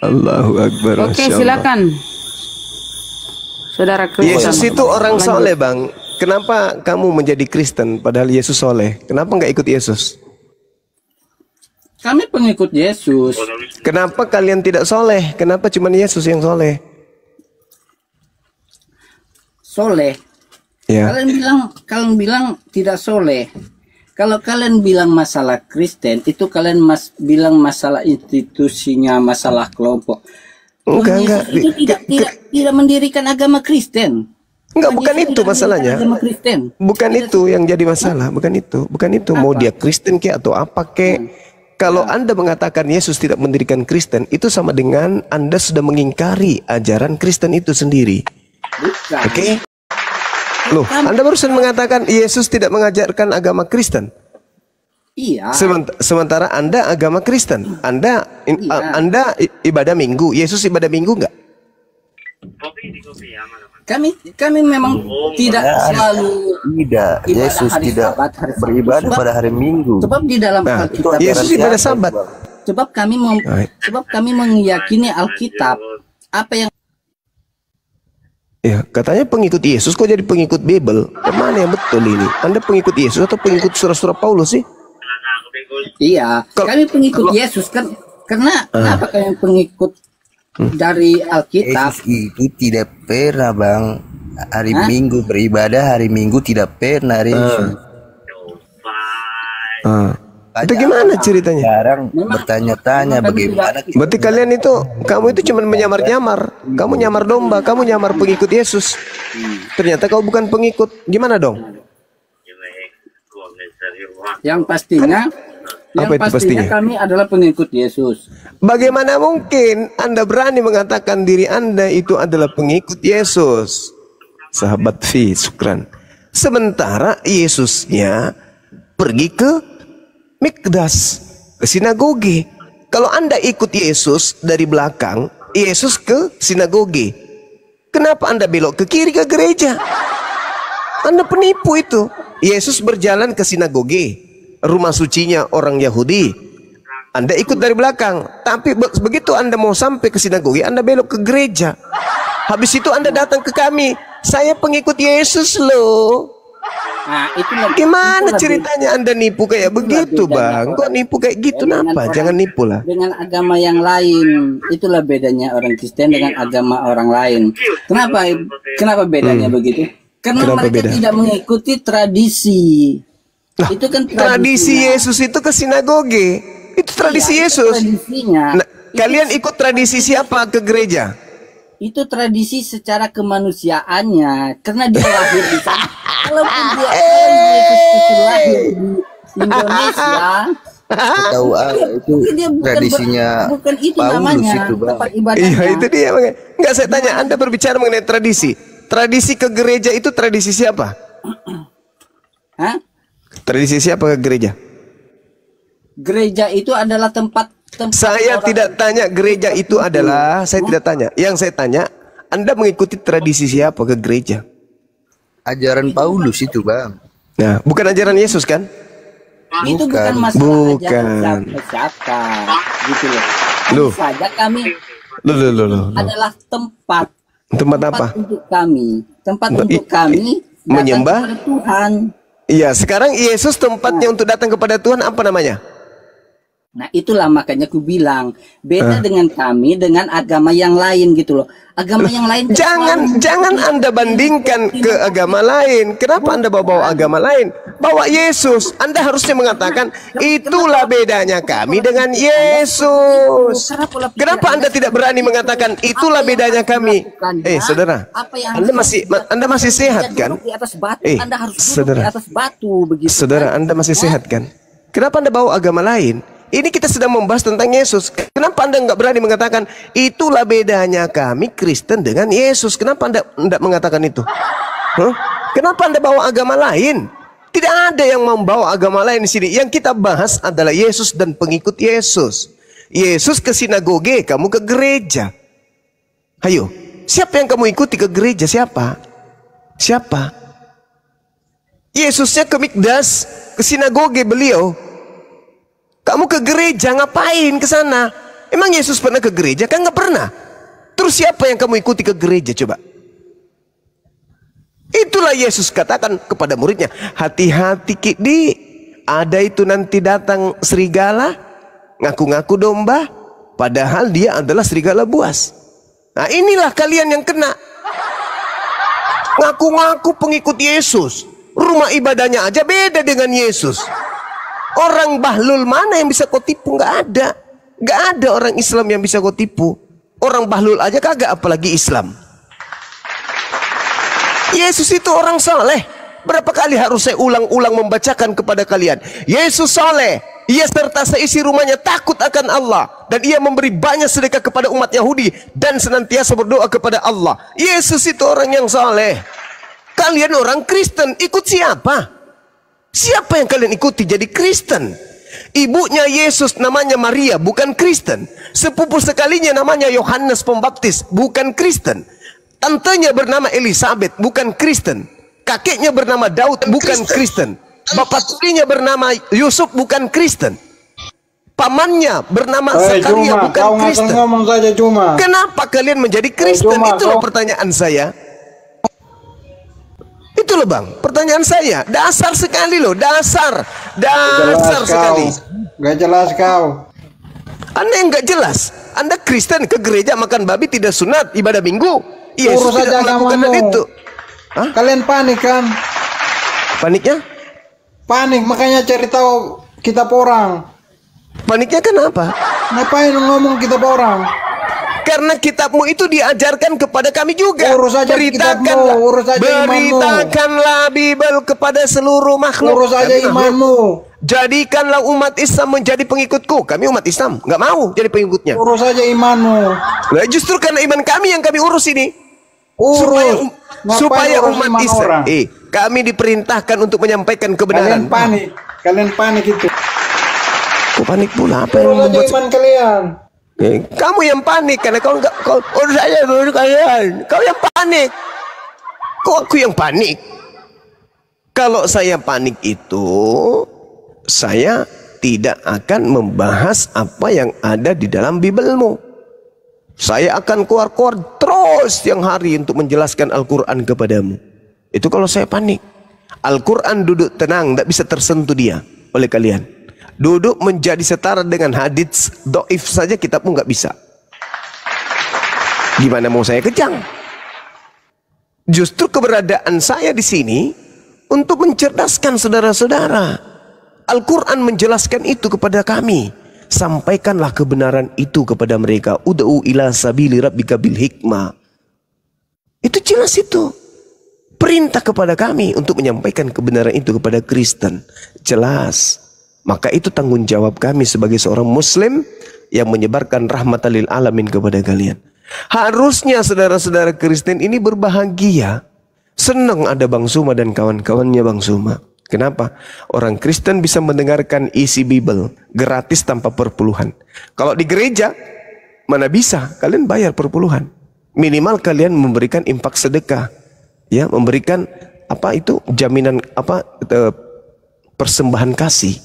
Allahu Akbar. Oke, silakan. Saudara Kristen. Yesus itu orang soleh, Bang. Kenapa kamu menjadi Kristen padahal Yesus soleh? Kenapa nggak ikut Yesus? Kami pengikut Yesus. Kenapa kalian tidak soleh? Kenapa cuma Yesus yang soleh? Soleh. Ya. Kalian bilang tidak soleh. Kalau kalian bilang masalah Kristen, itu kalian bilang masalah institusinya, masalah kelompok. Enggak. Itu tidak mendirikan agama Kristen. Enggak, bukan itu masalahnya. Bukan itu yang jadi masalah, bukan itu. Mau dia Kristen kek atau apa kek. Kalau Anda mengatakan Yesus tidak mendirikan Kristen, itu sama dengan Anda sudah mengingkari ajaran Kristen itu sendiri. Oke? Loh, Anda barusan mengatakan Yesus tidak mengajarkan agama Kristen. Iya. Sementara Anda agama Kristen. Anda ibadah Minggu. Yesus ibadah Minggu enggak? Kami memang tidak selalu Yesus tidak beribadah pada hari Minggu. Sebab di dalam Alkitab Yesus ibadah Sabat. Sebab kami meyakini Alkitab. Apa yang Ya, katanya pengikut Yesus, kok jadi pengikut Bible? Yang mana yang betul ini? Anda pengikut Yesus atau pengikut surah-surah Paulus sih? Iya, kami pengikut Yesus kan. Kenapa kalian pengikut dari Alkitab? Yesus itu tidak pernah Bang hari Minggu beribadah, hari Minggu tidak pernah Yesus. Itu gimana ceritanya? Sekarang bertanya-tanya bagaimana. Berarti kalian itu, kamu itu cuma menyamar-nyamar. Kamu nyamar domba, kamu nyamar pengikut Yesus. Ternyata kau bukan pengikut. Gimana dong? Yang pastinya, kami adalah pengikut Yesus. Bagaimana mungkin Anda berani mengatakan diri Anda itu adalah pengikut Yesus? Sahabat Fi, syukran. Sementara Yesusnya pergi ke Mikdas, ke sinagoge. Kalau Anda ikut Yesus dari belakang, Yesus ke sinagoge. Kenapa Anda belok ke kiri ke gereja? Anda penipu itu. Yesus berjalan ke sinagoge, rumah sucinya orang Yahudi. Anda ikut dari belakang. Tapi begitu Anda mau sampai ke sinagoge, Anda belok ke gereja. Habis itu Anda datang ke kami. Saya pengikut Yesus loh. Nah, gimana ceritanya Anda nipu kayak begitu, Bang? Kok nipu kayak gitu? Kenapa? Jangan nipu lah. Dengan agama yang lain, itulah bedanya orang Kristen dengan agama orang lain. Kenapa bedanya begitu? Karena mereka tidak mengikuti tradisi. Nah, itu kan tradisi Yesus itu ke sinagoge. Itu tradisi Yesus. Nah, kalian ikut tradisi siapa ke gereja? Itu tradisi secara kemanusiaannya, karena dia lahir di sana. Kalaupun dia lahir di Indonesia, tahu itu tradisinya bukan itu Paulus namanya itu, Bang. tempat ibadahnya. Iya, itu dia. Enggak, saya tanya, Anda berbicara mengenai tradisi. Tradisi ke gereja itu tradisi siapa? Hah? Tradisi siapa ke gereja? Gereja itu adalah tempat saya tidak tanya gereja itu adalah, saya tidak tanya. Yang saya tanya, Anda mengikuti tradisi siapa ke gereja? Ajaran Paulus itu, Bang. Nah, bukan ajaran Yesus kan? Itu bukan masalah ajaran siapa, gitu loh. Saja kami adalah tempat apa? Untuk kami, tempat untuk kami menyembah Tuhan. Iya, sekarang Yesus tempatnya untuk datang kepada Tuhan apa namanya? Nah, itulah makanya aku bilang beda dengan kami dengan agama yang lain gitu loh. Agama yang lain jangan Anda bandingkan ke agama lain. Kenapa Anda bawa agama lain? Bawa Yesus. Anda harusnya mengatakan itulah bedanya kami dengan Yesus. Kenapa Anda tidak berani mengatakan itulah bedanya kami? Saudara, Anda masih sehat kan? Saudara, saudara, Anda masih sehat kan? Kenapa Anda bawa agama lain? Ini kita sedang membahas tentang Yesus. Kenapa Anda nggak berani mengatakan itulah bedanya kami Kristen dengan Yesus? Kenapa Anda tidak mengatakan itu? Kenapa Anda bawa agama lain? Tidak ada yang membawa agama lain di sini. Yang kita bahas adalah Yesus dan pengikut Yesus. Yesus ke sinagoge, kamu ke gereja. Ayo, siapa yang kamu ikuti ke gereja? Siapa? Siapa? Yesusnya ke mikdas, ke sinagoge beliau. Kamu ke gereja ngapain ke sana? Emang Yesus pernah ke gereja? Kan nggak pernah. Terus siapa yang kamu ikuti ke gereja coba? Itulah Yesus katakan kepada muridnya, hati-hati Kidi, ada itu nanti datang serigala, ngaku-ngaku domba, padahal dia adalah serigala buas. Nah, inilah kalian yang kena. Ngaku-ngaku pengikut Yesus, rumah ibadahnya aja beda dengan Yesus. Orang bahlul mana yang bisa kau tipu? Nggak ada. Nggak ada orang Islam yang bisa kau tipu. Orang bahlul aja kagak, apalagi Islam. Yesus itu orang saleh. Berapa kali harus saya ulang-ulang membacakan kepada kalian? Yesus saleh. Ia serta seisi rumahnya takut akan Allah. Dan ia memberi banyak sedekah kepada umat Yahudi. Dan senantiasa berdoa kepada Allah. Yesus itu orang yang saleh. Kalian orang Kristen, ikut siapa? Siapa yang kalian ikuti jadi Kristen? Ibunya Yesus namanya Maria, bukan Kristen. Sepupu sekalinya namanya Yohanes Pembaptis, bukan Kristen. Tantenya bernama Elizabeth, bukan Kristen. Kakeknya bernama Daud, bukan Kristen. Bapak tirinya bernama Yusuf, bukan Kristen. Pamannya bernama Zakaria, bukan Kristen. Kenapa kalian menjadi Kristen? Itulah pertanyaan saya. Itu loh Bang, pertanyaan saya. Dasar sekali loh, dasar sekali. Gak jelas kau. Anda yang gak jelas. Anda Kristen ke gereja makan babi tidak sunat ibadah minggu. Yesus tidak melakukan itu. Hah? Kalian panik kan? Paniknya? Panik, makanya cari tahu kitab orang. Paniknya kenapa? Ngapain ngomong kitab orang? Karena kitabmu itu diajarkan kepada kami juga. Urus aja kitabmu, urus aja imanmu. Beritakanlah Bible kepada seluruh makhluk. Urus aja imanmu. Jadikanlah umat Islam menjadi pengikutku. Kami umat Islam, nggak mau jadi pengikutnya. Urus aja imanmu. Nah, justru karena iman kami yang kami urus ini. Urus. Supaya umat Islam. Kami diperintahkan untuk menyampaikan kebenaran. Kalian panik itu. Kok panik pula? Apa yang membuat iman kalian? Kamu yang panik karena kau urus aja dulu kalian. Kau yang panik. Kok aku yang panik? Kalau saya panik itu, saya tidak akan membahas apa yang ada di dalam Biblemu. Saya akan keluar-keluar terus tiang hari untuk menjelaskan Al-Quran kepadamu. Itu kalau saya panik. Al-Quran duduk tenang, tidak bisa tersentuh dia oleh kalian. Duduk menjadi setara dengan hadits doif saja kitabmu nggak bisa. Gimana mau saya kejang? Justru keberadaan saya di sini untuk mencerdaskan saudara-saudara. Al-Quran menjelaskan itu kepada kami. Sampaikanlah kebenaran itu kepada mereka. Ud'u ila sabili rabbika bil hikmah. Itu jelas itu. Perintah kepada kami untuk menyampaikan kebenaran itu kepada Kristen. Jelas. Maka itu tanggung jawab kami sebagai seorang Muslim yang menyebarkan rahmatan lil alamin kepada kalian. Harusnya saudara-saudara Kristen ini berbahagia. Senang ada Bang Suma dan kawan-kawannya Bang Suma. Kenapa? Orang Kristen bisa mendengarkan isi Bible gratis tanpa perpuluhan. Kalau di gereja, mana bisa? Kalian bayar perpuluhan. Minimal kalian memberikan infak sedekah. Ya, memberikan apa itu jaminan persembahan kasih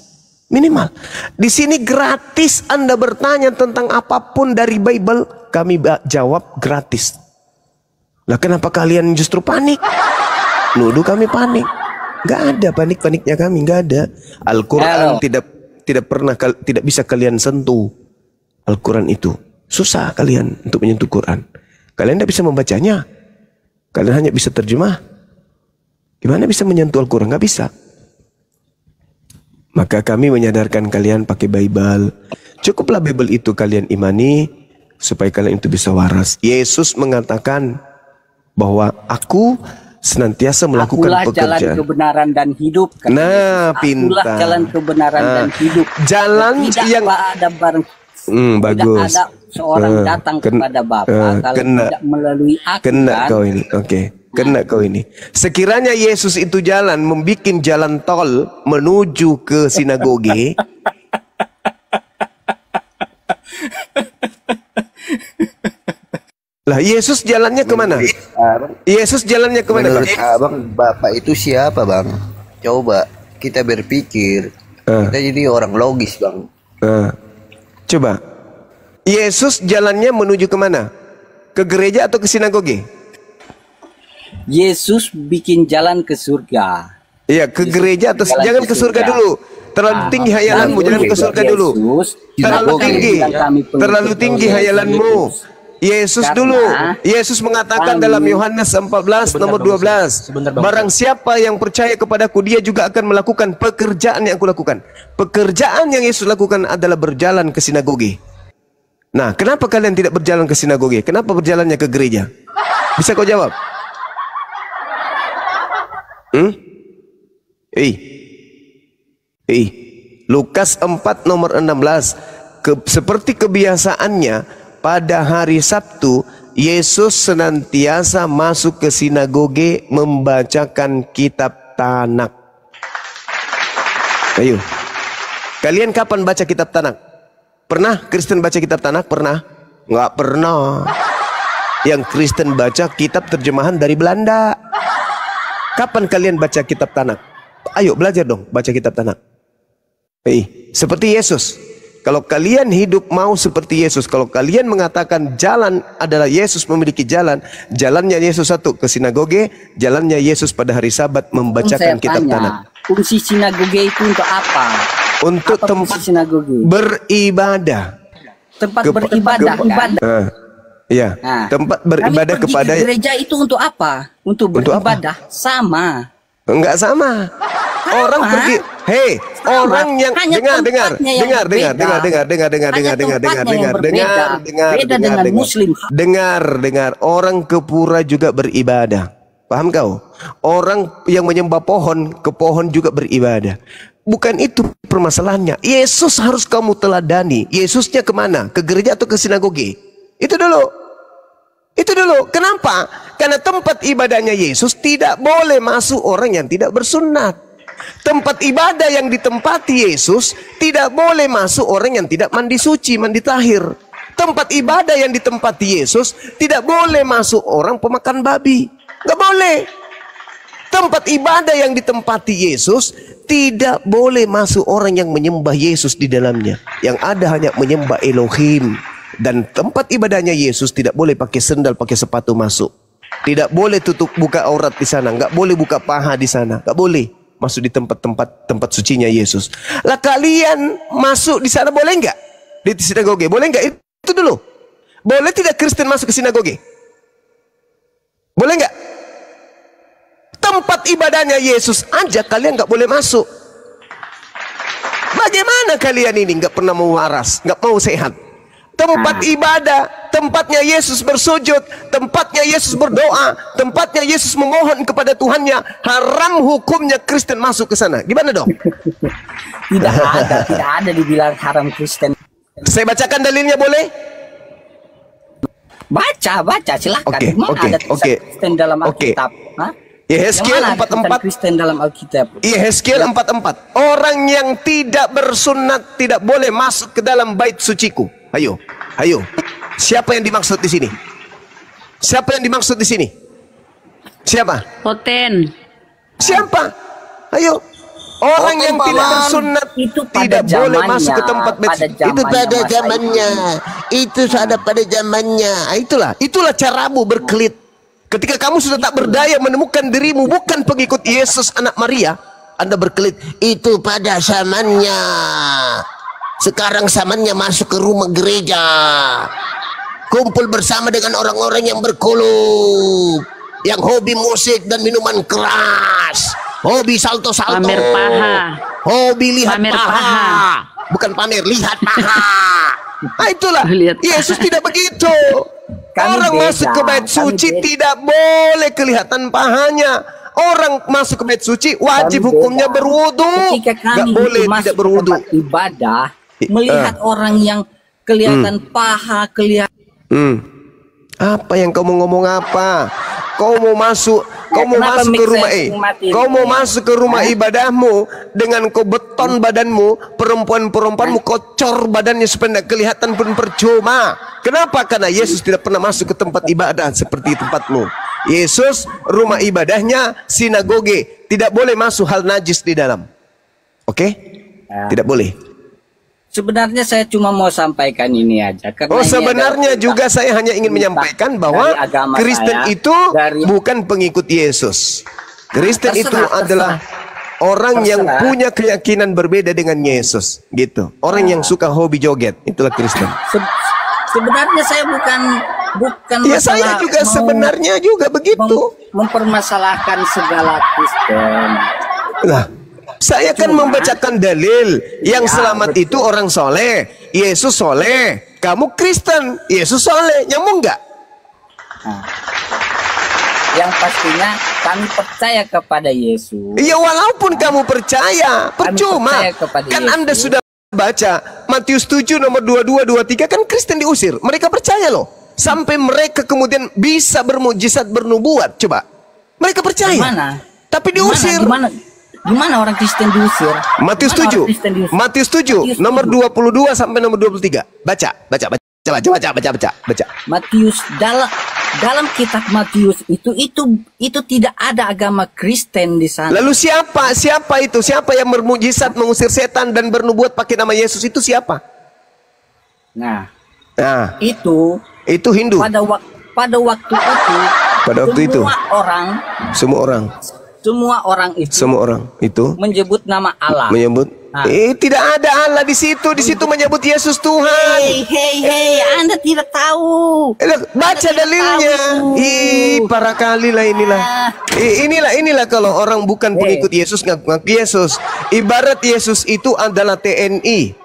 minimal. Di sini gratis. Anda bertanya tentang apapun dari Bible, kami jawab gratis. Lah kenapa kalian justru panik? Nuduh kami panik. Gak ada panik-paniknya kami, gak ada. Al-Quran tidak bisa kalian sentuh. Al-Quran itu susah kalian untuk menyentuh Quran. Kalian tidak bisa membacanya. Kalian hanya bisa terjemah. Gimana bisa menyentuh Al-Quran? Gak bisa. Maka kami menyadarkan kalian pakai Bible. Cukuplah Bible itu kalian imani supaya kalian itu bisa waras. Yesus mengatakan bahwa aku senantiasa melakukan pekerjaan. Jalan kebenaran dan hidup. Nah, pintar. Akulah jalan kebenaran dan hidup. Jalan tidak yang ada bareng. Bagus. Tidak ada seorang datang kepada Bapa kalau tidak melalui aku. Kena kau ini. Oke. Kena kau ini. Sekiranya Yesus itu jalan, membuat jalan tol menuju ke sinagoge. Lah Yesus jalannya kemana? Yesus jalannya kemana? Menurut abang, Bapak itu siapa bang? Coba kita berpikir. Kita jadi orang logis bang. Coba. Yesus jalannya menuju kemana? Ke gereja atau ke sinagoge? Yesus bikin jalan ke surga. Iya, ke gereja atau jangan ke surga dulu. Terlalu tinggi hayalanmu, jangan ke surga dulu. Terlalu tinggi. Terlalu tinggi hayalanmu. Yesus dulu. Yesus mengatakan dalam Yohanes 14 nomor 12, barang siapa yang percaya kepadaku, dia juga akan melakukan pekerjaan yang aku lakukan. Pekerjaan yang Yesus lakukan adalah berjalan ke sinagoge. Nah, kenapa kalian tidak berjalan ke sinagoge? Kenapa berjalannya ke gereja? Bisa kau jawab? Lukas 4 nomor 16. Seperti kebiasaannya pada hari Sabtu, Yesus senantiasa masuk ke sinagoge membacakan kitab Tanak. Ayo. Kalian kapan baca kitab Tanak? Pernah Kristen baca kitab Tanak? Pernah? Nggak pernah. Yang Kristen baca kitab terjemahan dari Belanda. Kapan kalian baca kitab Tanak? Ayo belajar dong baca kitab Tanak. Seperti Yesus. Kalau kalian hidup mau seperti Yesus, kalau kalian mengatakan jalan adalah Yesus memiliki jalan, jalannya Yesus satu ke sinagoge, jalannya Yesus pada hari Sabat membacakan kitab Tanak. Fungsi sinagoge itu untuk apa? Untuk tempat beribadah. Tempat beribadah. Iya, tempat beribadah kepada gereja itu untuk apa? Untuk beribadah. Sama. Enggak sama. Orang pergi, orang yang dengar, orang ke pura juga beribadah. Paham kau? Orang yang menyembah pohon, ke pohon juga beribadah. Bukan itu permasalahannya. Yesus harus kamu teladani. Yesusnya kemana? Ke gereja atau ke sinagoge? Itu dulu. Kenapa? Karena tempat ibadahnya Yesus tidak boleh masuk orang yang tidak bersunat. Tempat ibadah yang ditempati Yesus tidak boleh masuk orang yang tidak mandi suci, mandi tahir. Tempat ibadah yang ditempati Yesus tidak boleh masuk orang pemakan babi. Gak boleh. Tempat ibadah yang ditempati Yesus tidak boleh masuk orang yang menyembah Yesus di dalamnya. Yang ada hanya menyembah Elohim. Dan tempat ibadahnya Yesus tidak boleh pakai sendal, pakai sepatu masuk. Tidak boleh buka aurat di sana, nggak boleh buka paha di sana, nggak boleh masuk di tempat sucinya Yesus. Lah kalian masuk di sana boleh nggak? Di sinagoge boleh nggak? Itu dulu. Boleh tidak Kristen masuk ke sinagoge? Boleh nggak? Tempat ibadahnya Yesus aja kalian nggak boleh masuk. Bagaimana kalian ini nggak pernah mau waras, nggak mau sehat? Tempat ibadah, tempatnya Yesus bersujud, tempatnya Yesus berdoa, tempatnya Yesus memohon kepada Tuhannya. Haram hukumnya Kristen masuk ke sana. Gimana dong? Tidak ada dibilang haram Kristen. Saya bacakan dalilnya boleh? Baca silahkan. Mana ada Kristen dalam Alkitab? Yehezkiel 44. Kristen dalam Alkitab. Yehezkiel 44. Orang yang tidak bersunat tidak boleh masuk ke dalam bait suciku. Ayo. Siapa yang dimaksud di sini? Siapa yang dimaksud di sini? Siapa? Hoten. Siapa? Ayo. Orang yang tidak bersunat itu tidak boleh masuk ke tempat bait suci. Itu pada zamannya. Itu ada pada zamannya. Itulah caramu berkelit. Ketika kamu sudah tak berdaya menemukan dirimu bukan pengikut Yesus anak Maria, Anda berkelit. Itu pada zamannya. Sekarang zamannya masuk ke rumah gereja, kumpul bersama dengan orang-orang yang berkulub, yang hobi musik dan minuman keras, hobi salto-salto, pamer paha, hobi lihat paha. Bukan pamer, lihat paha. Nah, itulah Yesus tidak begitu. Orang masuk ke bait suci tidak boleh kelihatan pahanya. Orang masuk ke bait suci wajib hukumnya berwudu. Ketika kami boleh tidak berwudu. Ibadah, melihat orang yang kelihatan paha, kelihatan. Apa yang kau mau ngomong apa? Kau mau masuk ke rumah kau mau masuk ke rumah ibadahmu dengan kau beton badanmu, perempuanmu kocor badannya supaya tidak kelihatan pun percuma. Kenapa? Karena Yesus tidak pernah masuk ke tempat ibadah seperti tempatmu. Yesus rumah ibadahnya sinagoge, tidak boleh masuk hal najis di dalam. Oke? Tidak boleh. Sebenarnya saya cuma mau sampaikan ini aja. Sebenarnya juga saya hanya ingin menyampaikan bahwa Kristen itu bukan pengikut Yesus. Kristen itu adalah orang yang punya keyakinan berbeda dengan Yesus, gitu. Orang yang suka hobi joget, itulah Kristen. Sebenarnya saya bukan ya saya juga sebenarnya juga begitu. Mempermasalahkan segala Kristen. Lah, saya kan membacakan dalil yang selamat itu orang soleh, Yesus soleh. Kamu Kristen, Yesus soleh, nyambung nggak? Yang pastinya kami percaya kepada Yesus. Iya, walaupun kamu percaya, percuma. Kan Yesus. Anda sudah baca Matius 7 nomor 22, 23 kan Kristen diusir. Mereka percaya loh. Sampai mereka kemudian bisa bermujizat bernubuat. Coba. Mereka percaya. Gimana? Tapi diusir. Gimana orang Kristen diusir? Matius 7. Matius 7 nomor 22 sampai nomor 23. Baca. Matius dalam kitab Matius itu tidak ada agama Kristen di sana. Lalu siapa itu? Siapa yang bermujizat mengusir setan dan bernubuat pakai nama Yesus itu siapa? Nah, itu Hindu. Pada waktu itu semua orang itu menyebut nama Allah. Tidak ada Allah di situ. Di situ menyebut Yesus Tuhan. Hei, Anda tidak tahu. Baca dalilnya. Para kali lah inilah. Inilah kalau orang bukan pengikut Yesus ngaku Yesus. Ibarat Yesus itu adalah TNI.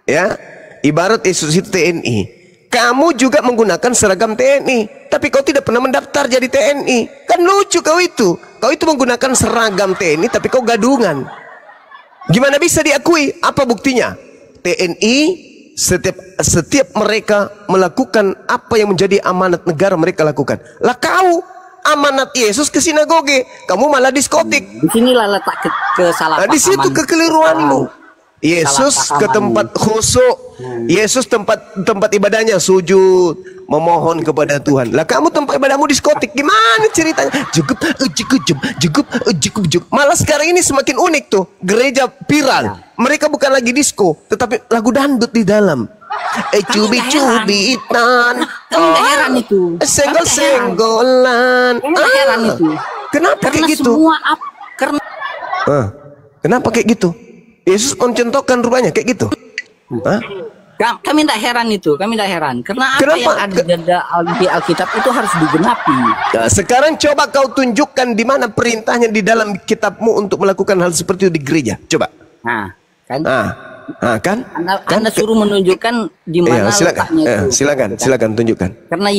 Ya. Ibarat Yesus itu TNI. Kamu juga menggunakan seragam TNI, tapi kau tidak pernah mendaftar jadi TNI. Kan lucu kau itu. Kau itu menggunakan seragam TNI, tapi kau gadungan. Gimana bisa diakui? Apa buktinya? TNI setiap mereka melakukan apa yang menjadi amanat negara mereka lakukan. Lah kau amanat Yesus ke sinagoge, kamu malah diskotik. Disinilah letak kesalahan. Di situ kekeliruanmu. Yesus ke tempat khusyuk. Yesus tempat ibadahnya sujud, memohon kepada Tuhan. Lah kamu tempat ibadahmu diskotik. Gimana ceritanya? Cukup. Malah sekarang ini semakin unik tuh. Gereja viral. Mereka bukan lagi disco, tetapi lagu dangdut di dalam. Cubit-cubitan. Kamu nggak heran itu? Senggol-senggolan. Kamu nggak heran itu? Kenapa Karena kayak gitu? karena Kenapa kayak gitu? Yesus mencontohkan rupanya kayak gitu. Hah? kami tidak heran itu, kami tidak heran. Karena apa Kenapa? yang ada di Alkitab itu harus digenapi. Nah, sekarang coba kau tunjukkan di mana perintahnya di dalam kitabmu untuk melakukan hal seperti itu di gereja. Coba. Nah, kan? Kan? Anda suruh menunjukkan di mana letaknya itu. Silakan tunjukkan. Karena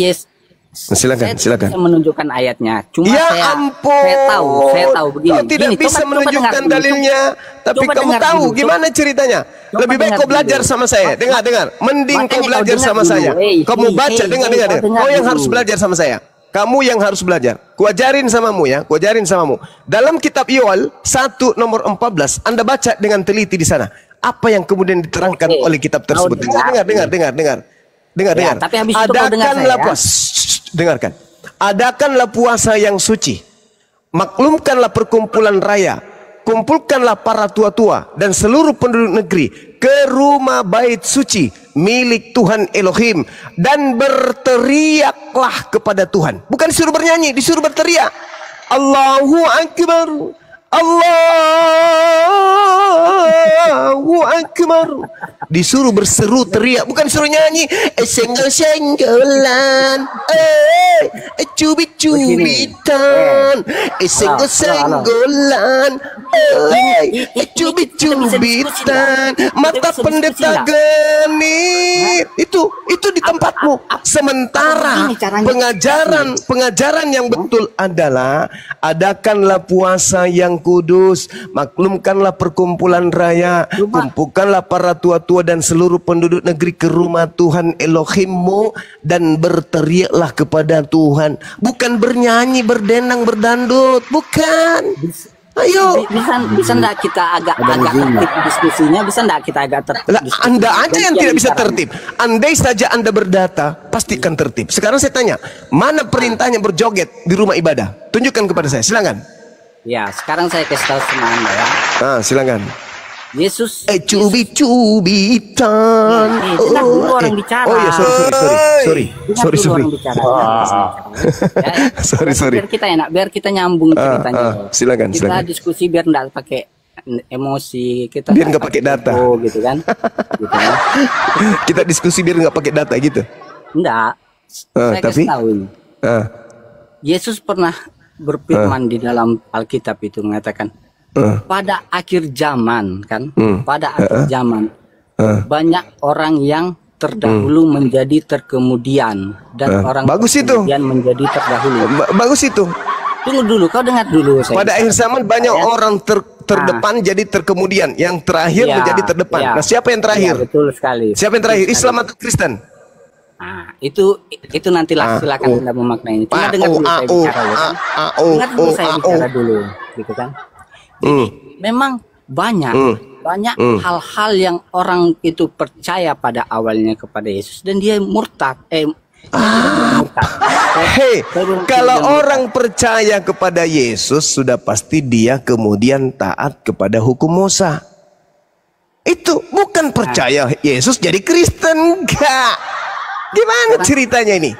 Silakan. Saya bisa menunjukkan ayatnya. Cuma saya tahu begini. Kau tidak bisa menunjukkan dalilnya, tapi kamu tahu gimana ceritanya. Lebih baik kau belajar sama saya. Dengar. Mending kau belajar sama saya. Kamu baca, dengar. Kau yang harus belajar sama saya. Kamu yang harus belajar. Kuajarin samamu ya, kuajarin samamu. Dalam kitab Yoel 1 nomor 14, Anda baca dengan teliti di sana. Apa yang kemudian diterangkan oleh kitab tersebut? Dengar. Tapi habis itu kau dengar saya. Dengarkan. Adakanlah puasa yang suci. Maklumkanlah perkumpulan raya. Kumpulkanlah para tua-tua dan seluruh penduduk negeri ke rumah bait suci milik Tuhan Elohim dan berteriaklah kepada Tuhan. Bukan disuruh bernyanyi, disuruh berteriak. Allahu Akbar. Allahu Akbar. Disuruh berseru teriak, bukan disuruh nyanyi. Senggol-senggolan, cubit-cubitan, senggol-senggolan, cubit-cubitan, mata pendeta genit. Itu di tempatmu. Sementara pengajaran yang betul adalah adakanlah puasa yang kudus, maklumkanlah perkumpulan raya, kumpulkanlah para tua-tua dan seluruh penduduk negeri ke rumah Tuhan Elohimmu dan berteriaklah kepada Tuhan. Bukan bernyanyi, berdendang, berdandut, bukan. Ayo. Bisa enggak kita agak tertib diskusinya? Bisa enggak kita agak tertib? Anda aja yang tidak bisa tertib. Andai saja Anda berdata, pastikan tertib. Sekarang saya tanya, mana perintahnya berjoget di rumah ibadah? Tunjukkan kepada saya, silakan. Ya, sekarang saya kasih tahu sama Anda ya. Silakan. Yesus cubit-cubitan. Dulu orang bicara. Oh ya, sorry. Biar kita enak, biar kita nyambung ceritanya. Silakan. Kita diskusi biar enggak pakai emosi, kita biar nggak pakai data. Gitu kan. Kita diskusi biar nggak pakai data gitu. Enggak. Saya kasih tahu ini. Yesus pernah berfirman di dalam Alkitab itu mengatakan pada akhir zaman kan, pada akhir zaman banyak orang yang terdahulu menjadi terkemudian dan orang kemudian menjadi terdahulu. Bagus itu. Tunggu dulu, kau dengar dulu saya. Pada akhir zaman banyak orang terdepan jadi terkemudian, yang terakhir menjadi terdepan. Nah, siapa yang terakhir? Betul sekali. Siapa yang terakhir? Islam atau Kristen? Nah, itu nantilah silakan Anda memaknainya. Cuma dengar dulu saya bicara ya. Dengar dulu saya bicara dulu, gitu kan. Jadi memang banyak hal-hal yang orang itu percaya pada awalnya kepada Yesus dan dia murtad. Kalau orang percaya kepada Yesus sudah pasti dia kemudian taat kepada hukum Musa. Itu bukan percaya Yesus jadi Kristen, enggak. Gimana ceritanya ini?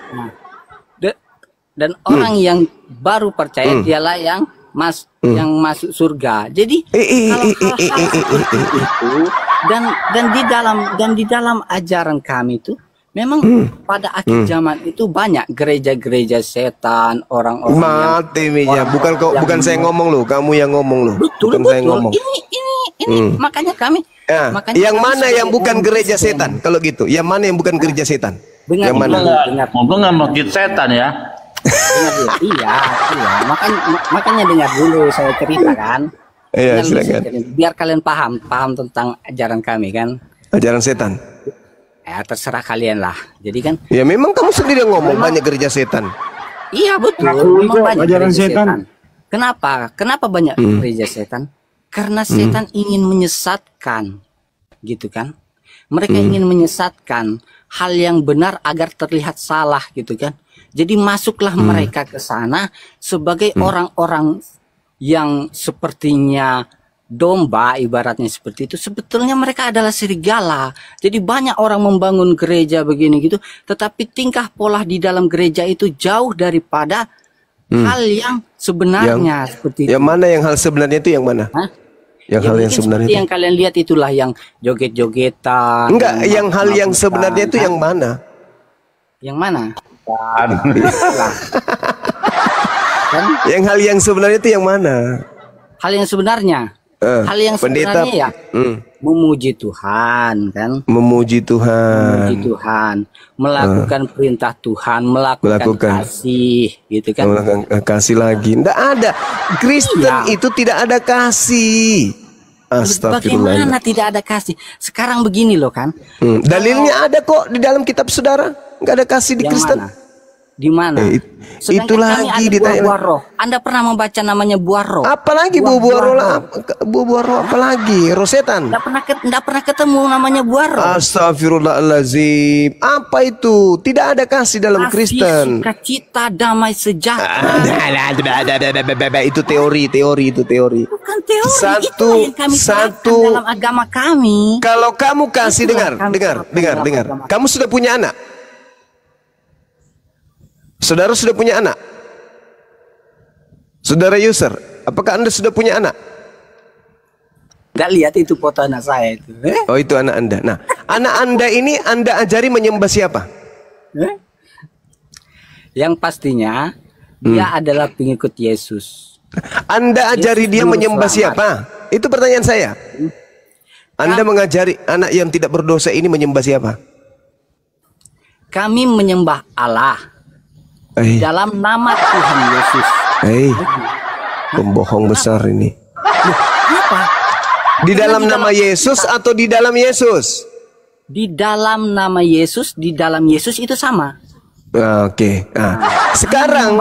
Dan orang yang baru percaya dialah yang masuk surga. Jadi itu dan di dalam ajaran kami itu memang pada akhir zaman itu banyak gereja-gereja setan, orang-orang bukan saya ngomong loh, kamu yang ngomong loh. Betul. Saya ngomong. Ini makanya kami yang mana yang bukan gereja setan? Kalau gitu, yang mana yang bukan gereja setan? Dengar, Ngomong nggak masjid setan ya? Iya. Makanya dengar dulu saya ceritakan. Iya, silakan. Biar kalian paham tentang ajaran kami kan. Ajaran setan. Ya terserah kalian lah. Jadi kan. Ya memang kamu sendiri yang ngomong banyak gereja setan. Iya betul. Memang banyak gereja setan. Kenapa banyak gereja setan? Karena setan ingin menyesatkan, gitu kan? Mereka ingin menyesatkan hal yang benar agar terlihat salah, gitu kan? Jadi masuklah mereka ke sana sebagai orang-orang yang sepertinya domba, ibaratnya seperti itu. Sebetulnya mereka adalah serigala. Jadi banyak orang membangun gereja begini gitu, tetapi tingkah pola di dalam gereja itu jauh daripada hal yang sebenarnya seperti itu. Yang mana yang hal sebenarnya itu yang mana? Hah? Yang hal yang sebenarnya itu. Yang kalian lihat itulah yang joget-jogetan. Enggak, yang hal yang sebenarnya itu yang mana? Yang mana? Yang hal yang sebenarnya itu yang mana? Hal yang sebenarnya. Hal yang pendeta, sebenarnya ya memuji Tuhan, kan? Memuji Tuhan. Memuji Tuhan, melakukan perintah Tuhan, melakukan kasih, gitu kan? Melakukan kasih lagi. Enggak ada. Kristen itu tidak ada kasih. Astagfirullah. Bagaimana tidak ada kasih? Sekarang begini loh kan? Dalilnya ada kok di dalam kitab saudara. Enggak ada kasih di Kristen. Mana? Di mana? Itu lagi ditanya. Buah roh. Anda pernah membaca namanya buah roh? Apalagi buah roh? Buah roh apalagi? Rosetan. Enggak pernah ketemu namanya buah roh. Astagfirullahalazim. Apa itu? Tidak ada kasih dalam Kristen. Sukacita, damai, sejahtera. Itu teori. Bukan teori. Itu yang kami terapkan dalam agama kami. Kalau kamu kasih, dengar. Kamu sudah punya anak? Saudara sudah punya anak? Saudara user, apakah Anda sudah punya anak? Nggak lihat itu foto anak saya itu. Oh, itu anak Anda. Nah, anak Anda ini Anda ajari menyembah siapa? Yang pastinya dia adalah pengikut Yesus. Anda ajari dia menyembah siapa? Itu pertanyaan saya. Anda mengajari anak yang tidak berdosa ini menyembah siapa? Kami menyembah Allah. Dalam nama Tuhan Yesus. Pembohong besar ini. Apa? Di dalam nama Yesus atau di dalam Yesus? Di dalam nama Yesus, di dalam Yesus itu sama. Oke. Sekarang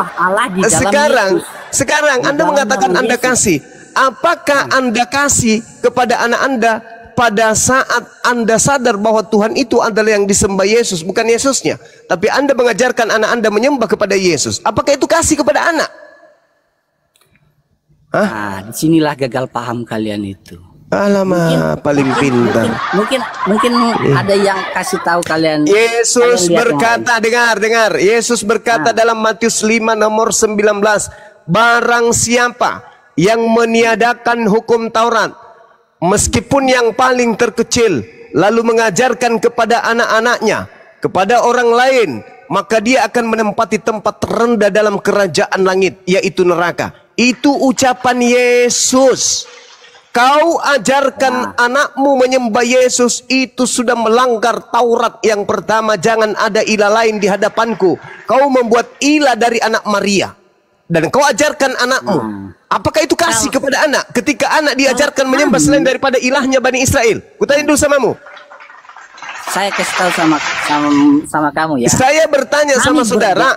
Anda mengatakan Anda kasih. Apakah Anda kasih kepada anak Anda pada saat Anda sadar bahwa Tuhan itu adalah yang disembah Yesus, bukan Yesusnya, tapi Anda mengajarkan anak Anda menyembah kepada Yesus? Apakah itu kasih kepada anak? Nah, disinilah gagal paham kalian itu. Alamak, paling pintar. Mungkin ada yang kasih tahu kalian. Yesus berkata, dengar. Yesus berkata dalam Matius 5 nomor 19, barang siapa yang meniadakan hukum Taurat, meskipun yang paling terkecil, lalu mengajarkan kepada anak-anaknya, kepada orang lain, maka dia akan menempati tempat terendah dalam kerajaan langit, yaitu neraka. Itu ucapan Yesus. Kau ajarkan anakmu menyembah Yesus, itu sudah melanggar Taurat yang pertama, jangan ada ilah lain di hadapanku. Kau membuat ilah dari anak Maria, dan kau ajarkan anakmu. Apakah itu kasih kepada anak ketika anak diajarkan menyembah selain daripada ilahnya Bani Israel? Kutanya dulu samamu. Saya kasih tahu sama kamu ya. Saya bertanya sama saudara,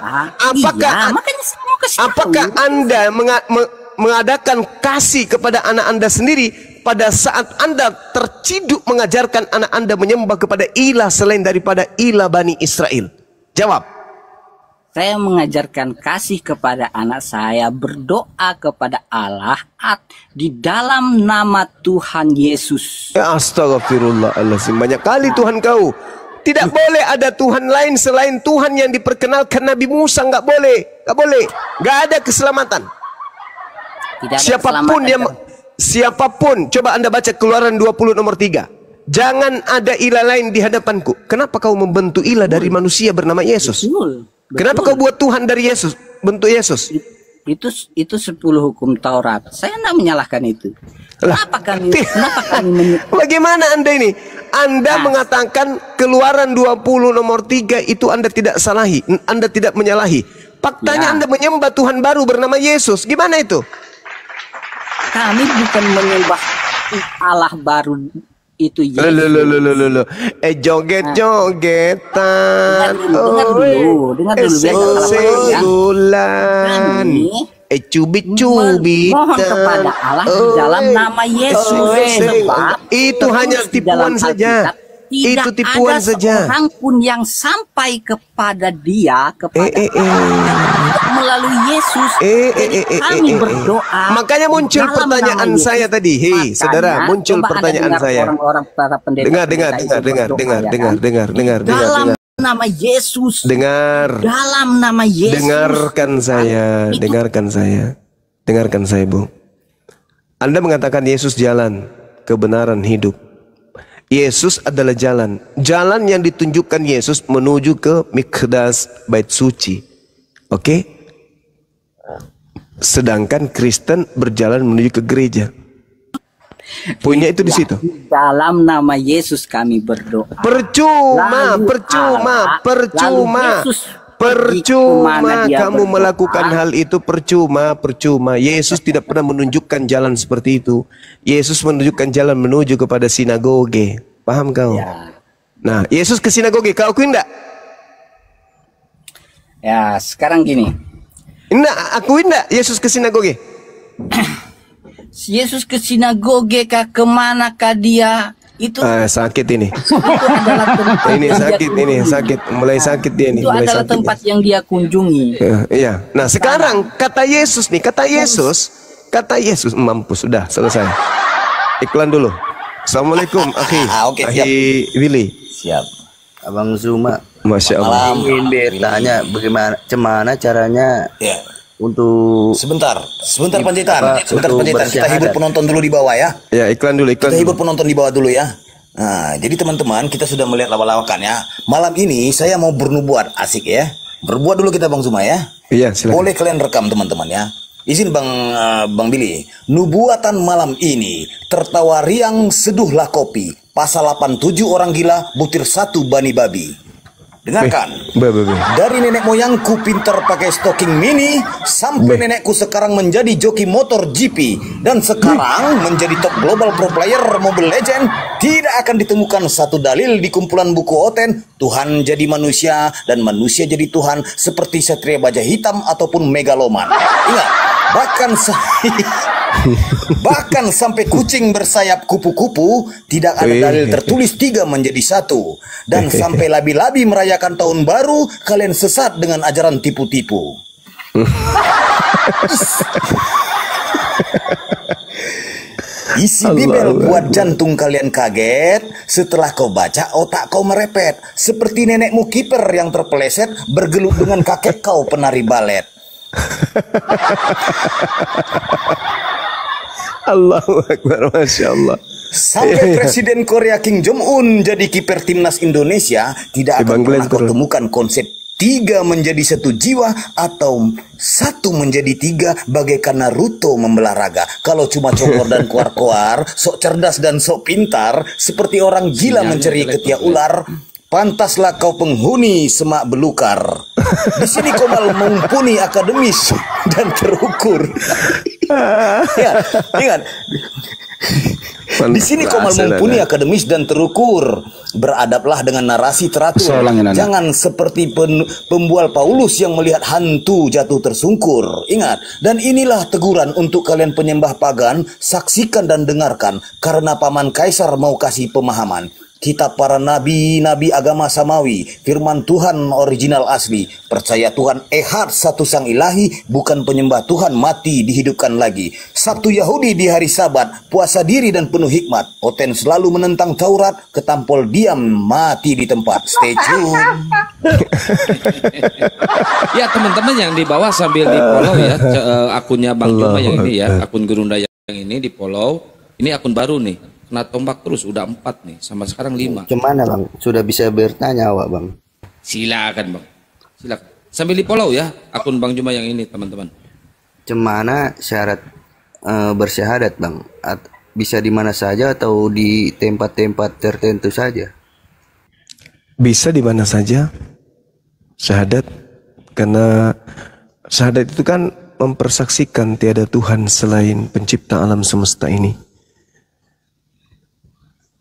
apakah Anda mengadakan kasih kepada anak Anda sendiri pada saat Anda terciduk mengajarkan anak Anda menyembah kepada ilah selain daripada ilah Bani Israel? Jawab. Saya mengajarkan kasih kepada anak saya, berdoa kepada Allah di dalam nama Tuhan Yesus. Ya, astagfirullahaladzim. Banyak kali Tuhan kau. Tidak boleh ada Tuhan lain selain Tuhan yang diperkenalkan Nabi Musa. Nggak boleh. Nggak ada keselamatan. Siapapun, coba Anda baca Keluaran 20 nomor 3. Jangan ada ilah lain di hadapanku. Kenapa kau membentuk ilah dari manusia bernama Yesus? Kenapa kau buat Tuhan dari Yesus, bentuk Yesus? Itu 10 hukum Taurat. Saya tidak menyalahkan itu. Kenapa kami Bagaimana Anda ini? Anda mengatakan Keluaran 20 nomor 3 itu Anda tidak salahi, Anda tidak menyalahi. Faktanya Anda menyembah Tuhan baru bernama Yesus. Gimana itu? Kami bukan menyembah Allah baru itu Yesus. Joget-jogetan. Dengar dulu cubit-cubit. Mohon kepada Allah di dalam nama Yesus. Sebab itu hanya tipuan saja. Itu tipuan saja. Orang pun yang sampai kepada dia, kepada melalui Yesus. Jadi kami berdoa. Makanya muncul dalam pertanyaan nama Yesus. saya tadi. Hei, Makanya, saudara, muncul coba Anda pertanyaan dengar saya. orang-orang para pendeta Dengar, pendeta itu berdoa, ya kan? Dalam nama Yesus. Dengar. Dalam nama Yesus. Dengarkan saya, dengarkan saya, Bu. Anda mengatakan Yesus jalan, kebenaran, hidup. Yesus adalah jalan. Jalan yang ditunjukkan Yesus menuju ke Mikdas, bait suci. Oke? Sedangkan Kristen berjalan menuju ke gereja. Poinnya itu di situ. Dalam nama Yesus kami berdoa. Percuma kamu melakukan hal itu, percuma. Yesus tidak pernah menunjukkan jalan seperti itu. Yesus menunjukkan jalan menuju kepada sinagoge. Paham kau? Ya. Nah, Yesus ke sinagoge, kau akuin enggak? Ya, sekarang gini. Enggak, akuin enggak Yesus ke sinagoge? Yesus ke sinagoge kah, kemana kah dia? Itu sakit ini. Itu adalah tempat ini sakit, mulai sakit dia nih. Itu adalah tempat yang dia kunjungi. Iya. Nah, sekarang kata Yesus nih, kata Yesus mampus, sudah selesai. Iklan dulu. Assalamualaikum, akhi Willy. Siap. Abang Zuma. Masya Allah. Ingin bertanya bagaimana caranya untuk sebentar Panjaitan, kita hibur penonton dulu di bawah ya. Ya, iklan dulu. Kita hibur penonton di bawah dulu ya. Nah, jadi teman-teman, kita sudah melihat lawak-lawakan ya. Malam ini saya mau bernubuat, asik ya. Berbuat dulu kita Bang Zuma ya. Iya, silakan. Boleh kalian rekam teman-teman ya. Izin Bang Billy. Nubuatan malam ini, tertawa riang seduhlah kopi. Pasal 87 orang gila, butir 1 bani babi. Dengarkan. Dari nenek moyangku pintar pakai stocking mini sampai nenekku sekarang menjadi joki motor GP dan sekarang menjadi top global pro player Mobile Legend, tidak akan ditemukan satu dalil di kumpulan buku Oten Tuhan jadi manusia dan manusia jadi Tuhan seperti Satria Baja Hitam ataupun Megaloman. Ingat, bahkan sampai kucing bersayap kupu-kupu tidak ada dalil tertulis 3 menjadi 1. Dan sampai labi-labi merayakan tahun baru, kalian sesat dengan ajaran tipu-tipu. Isi Bibel buat jantung kalian kaget. Setelah kau baca, otak kau merepet seperti nenekmu kiper yang terpeleset bergelut dengan kakek kau penari balet. Allahu Akbar, Masya Allah. Sampai Presiden Korea Kim Jong-un jadi kiper timnas Indonesia, tidak akan pernah kau temukan konsep 3 menjadi 1 jiwa atau 1 menjadi 3 bagaikan Naruto membelah raga. Kalau cuma cokor dan koar-koar, sok cerdas dan sok pintar, seperti orang gila mencari ketiak ular, pantaslah kau penghuni semak belukar. Di sini kau malah mumpuni akademis dan terukur. Ya, ingat. Di sini kau malah mumpuni akademis dan terukur. Beradablah dengan narasi teratur. Jangan seperti pembual Paulus yang melihat hantu jatuh tersungkur. Ingat, dan inilah teguran untuk kalian penyembah pagan. Saksikan dan dengarkan, karena paman kaisar mau kasih pemahaman. Kitab para nabi-nabi agama samawi, firman Tuhan original asli. Percaya Tuhan Ehad satu sang ilahi, bukan penyembah Tuhan mati dihidupkan lagi. Sabtu Yahudi di hari Sabat, puasa diri dan penuh hikmat. Oten selalu menentang Taurat, ketampol diam mati di tempat. Stay tune. Ya teman-teman yang di bawah sambil di follow ya akunnya Bang Juma yang ini ya, akun Gerunda yang ini di follow. Ini akun baru nih. Kena tombak terus udah 4 nih, sama sekarang 5. Gimana Bang? Sudah bisa bertanya awak Bang? Silakan Bang, silakan. Sambil di follow ya akun Bang Juma yang ini teman-teman. Cemana syarat bersyahadat Bang? Bisa di mana saja atau di tempat-tempat tertentu saja? Bisa di mana saja syahadat, karena syahadat itu kan mempersaksikan tiada Tuhan selain pencipta alam semesta ini.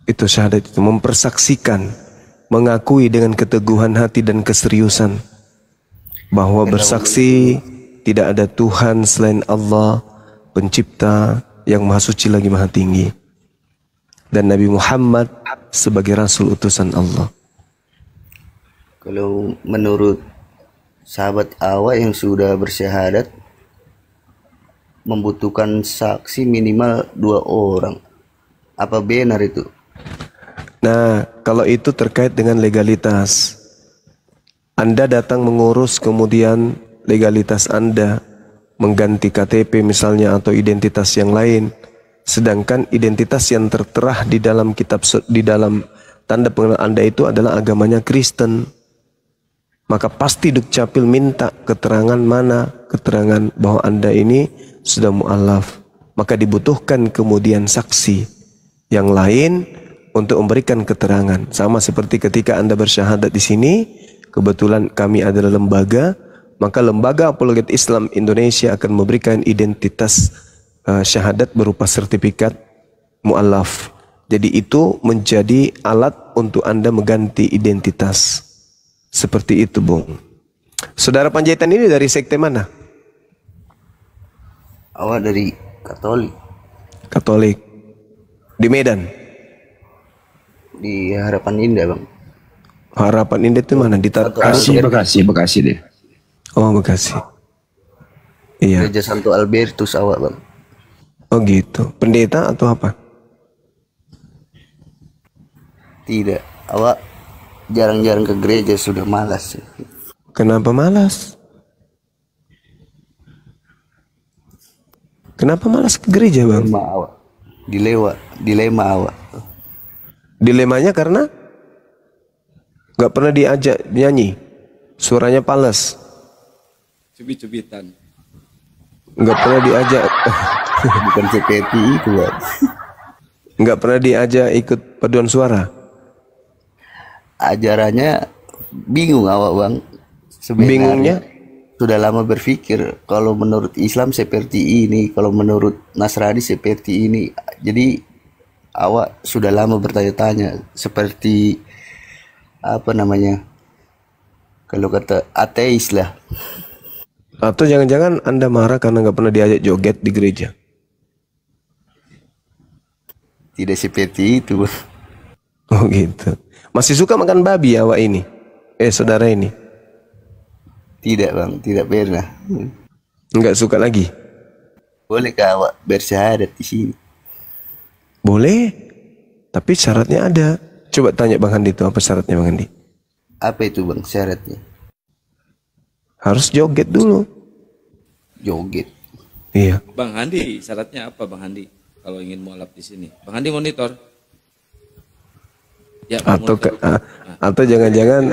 Itu syahadat, itu mempersaksikan, mengakui dengan keteguhan hati dan keseriusan bahwa bersaksi tidak ada Tuhan selain Allah, pencipta yang maha suci lagi maha tinggi, dan Nabi Muhammad sebagai rasul utusan Allah. Kalau menurut sahabat awak yang sudah bersyahadat membutuhkan saksi minimal 2 orang. Apa benar itu? Nah, kalau itu terkait dengan legalitas. Anda datang mengurus, kemudian legalitas Anda mengganti KTP misalnya atau identitas yang lain. Sedangkan identitas yang tertera di dalam kitab, di dalam tanda pengenal Anda itu adalah agamanya Kristen. Maka pasti Dukcapil minta keterangan mana? Keterangan bahwa Anda ini sudah mu'alaf. Maka dibutuhkan kemudian saksi yang lain untuk memberikan keterangan. Sama seperti ketika Anda bersyahadat di sini, kebetulan kami adalah lembaga, maka Lembaga Apologet Islam Indonesia akan memberikan identitas syahadat berupa sertifikat mu'alaf. Jadi itu menjadi alat untuk Anda mengganti identitas. Seperti itu, Bung. Saudara Panjaitan ini dari sekte mana? Awak dari Katolik. Katolik. Di Medan? Di Harapan Indah, Bang. Harapan Indah itu mana? Di Bekasi deh. Oh, Bekasi. Iya. Gereja Santo Albertus awak, Bang. Oh gitu. Pendeta atau apa? Tidak. Awak jarang-jarang ke gereja, sudah malas. Kenapa malas? Kenapa malas ke gereja, Bang? Dilema awak. Dilemanya karena nggak pernah diajak nyanyi, suaranya pales. Cubit-cubitan. Nggak pernah diajak. Bukan seperti itu, Bang. Nggak pernah diajak ikut paduan suara. Ajarannya bingung awak, Bang. Sebenarnya Bingungnya? Sudah lama berpikir kalau menurut Islam seperti ini, kalau menurut Nasrani seperti ini. Jadi awak sudah lama bertanya-tanya seperti apa namanya? Kalau kata ateis lah. Atau jangan-jangan Anda marah karena nggak pernah diajak joget di gereja? Tidak seperti itu, Bang. Oh gitu. Masih suka makan babi awak ini? Saudara ini? Tidak, Bang, tidak pernah. Nggak suka lagi? Bolehkah awak bersyahadat di sini? Boleh, tapi syaratnya ada. Coba tanya Bang Handi itu apa syaratnya, Bang Handi? Apa itu, Bang, syaratnya? Harus joget dulu. Joget. Iya. Bang Handi, syaratnya apa, Bang Handi? Kalau ingin mualaf di sini, Bang Handi monitor. Ya, atau jangan-jangan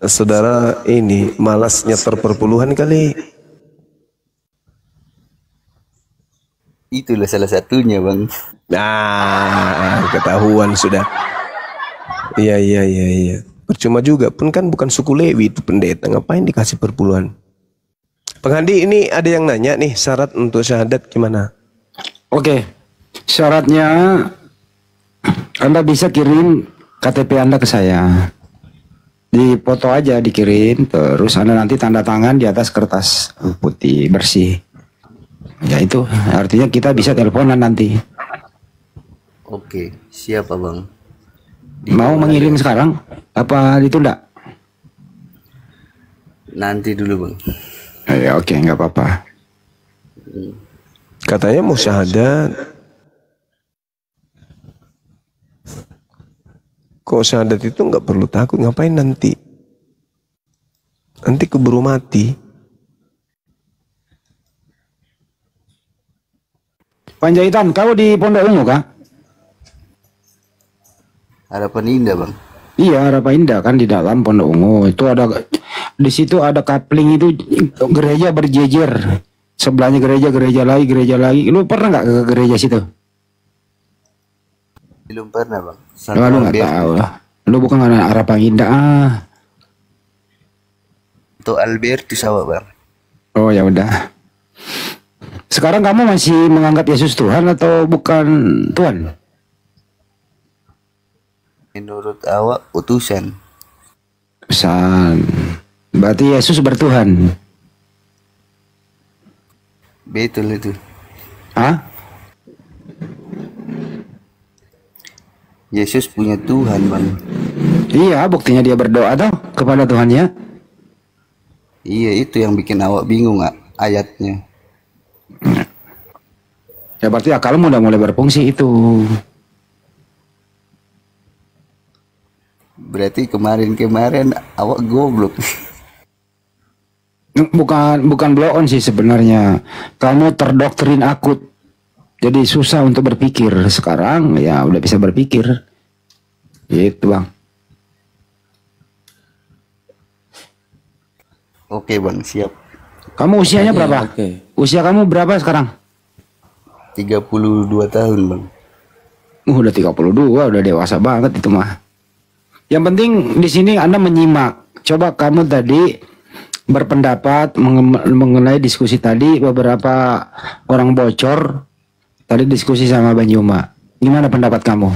saudara ini malas nyetor perpuluhan kali. Itulah salah satunya, Bang. Nah, ketahuan sudah. Iya. Percuma juga, pun kan bukan suku Lewi itu pendeta, ngapain dikasih perpuluhan? Bang Handi, ini ada yang nanya nih, syarat untuk syahadat gimana? Oke, syaratnya Anda bisa kirim KTP Anda ke saya. Di foto aja dikirim, terus Anda nanti tanda tangan di atas kertas putih bersih. Ya itu, artinya kita bisa teleponan nanti. Oke, siapa, Bang? Mau mengirim sekarang? Apa ditunda? Nanti dulu, Bang. Ya oke, nggak apa-apa. Katanya mau syahadat. Kok syahadat itu nggak perlu takut, ngapain nanti? Nanti keburu mati. Panjaitan, kau di Pondok Ungu kah? Harapan Indah, Bang. Iya, Harapan Indah kan di dalam Pondok Ungu. Itu ada, di situ ada kapling itu gereja berjejer. Sebelahnya gereja lagi. Lu pernah nggak ke gereja situ? Belum pernah, Bang. Lu nggak tahu lah. Lu bukan anak Harapan Indah. Itu Albertus awak, Bang. Oh ya udah. Sekarang kamu masih menganggap Yesus Tuhan atau bukan Tuhan? Menurut awak utusan. Berarti Yesus bertuhan. Betul itu. Hah? Yesus punya Tuhan, Bang. Iya, buktinya dia berdoa tuh kepada Tuhannya. Iya, itu yang bikin awak bingung ayatnya. Ya berarti akalmu udah mulai berfungsi itu. Berarti kemarin-kemarin awak goblok. Bukan blow on sih sebenarnya. Kamu terdoktrin akut. Jadi susah untuk berpikir. Sekarang ya udah bisa berpikir. Gitu, Bang. Oke, Bang, siap. Kamu usianya berapa? Usia kamu berapa sekarang? 32 tahun, Bang. Udah 32, udah dewasa banget itu mah. Yang penting di sini Anda menyimak. Coba kamu tadi berpendapat mengenai diskusi tadi, beberapa orang bocor tadi diskusi sama Bang Juma. Gimana pendapat kamu?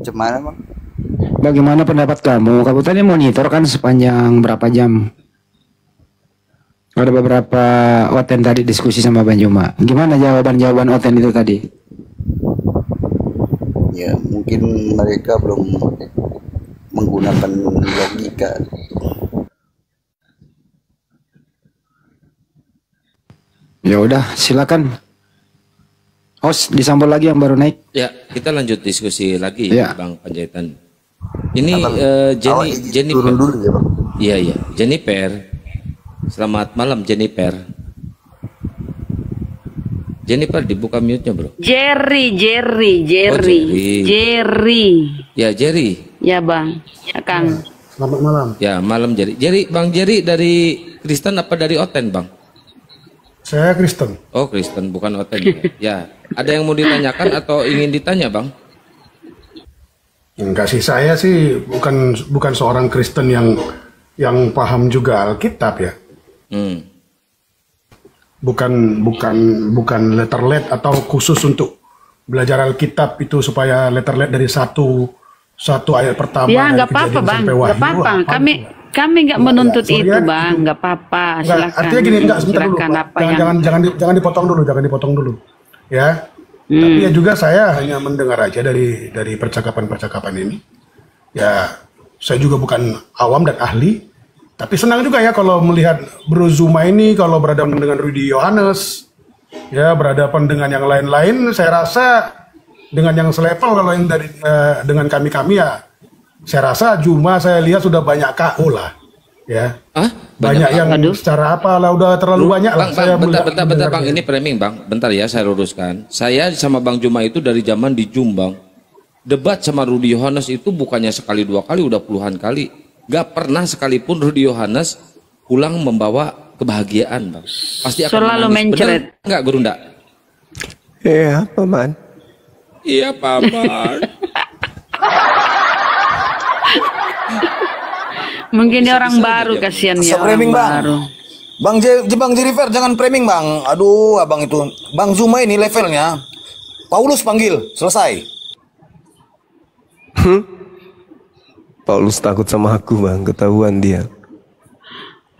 Gimana, Bang? Bagaimana pendapat kamu? Kamu tadi monitor kan sepanjang berapa jam? Ada beberapa Oten tadi diskusi sama Bang Juma. Gimana jawaban Oten itu tadi? Ya mungkin mereka belum menggunakan logika. Ya udah, silakan. Host disambung lagi yang baru naik. Ya, kita lanjut diskusi lagi, ya. Bang Panjaitan. Ini Jennifer. Turun dulu ya, Bang. Iya, iya. Jennifer. Selamat malam, Jennifer. Jennifer, dibuka mute-nya, Bro. Jerry. Ya, Jerry. Ya, Bang. Ya, Kang. Selamat malam. Ya, malam Jerry. Bang Jerry dari Kristen apa dari Oten, Bang? Saya Kristen. Oh, Kristen, bukan Oten. Ya. Ada yang mau ditanyakan atau ingin ditanya, Bang? Enggak sih, saya sih bukan seorang Kristen yang paham juga Alkitab ya. Bukan letterlet atau khusus untuk belajar Alkitab itu supaya letterlet dari satu ayat pertama. Ya, nggak apa-apa, Bang. Nggak apa-apa. Kami nggak menuntut itu, Bang. Nggak apa-apa. Silakan. Artinya gini, sebentar dulu. Jangan dipotong dulu. Ya. Tapi ya juga saya hanya mendengar aja dari percakapan-percakapan ini. Ya, saya juga bukan awam dan ahli. Tapi senang juga ya kalau melihat Bro Zuma ini kalau berhadapan dengan Rudy Yohanes, ya berhadapan dengan yang lain-lain. Saya rasa dengan yang selevel kalau yang dengan kami ya, saya rasa Zuma saya lihat sudah banyak KO lah, ya. Banyak yang secara apalah udah terlalu banyak lah. Bentar, Bang, ini framing, Bang. Bentar ya, saya luruskan. Saya sama Bang Juma itu dari zaman di Jombang. Debat sama Rudy Yohanes itu bukannya sekali dua kali, udah puluhan kali. Gak pernah sekalipun Rudy Yohanes pulang membawa kebahagiaan, Bang. Pasti akan selalu mencret. Enggak, Gurunda? Iya, Paman. Iya, Paman. Mungkin dia orang baru, kasihan ya, orang baru. Bang Jennifer, jangan framing, Bang. Aduh, abang itu. Bang Zuma ini levelnya. Paulus panggil, selesai. Paulus takut sama aku, Bang, ketahuan dia.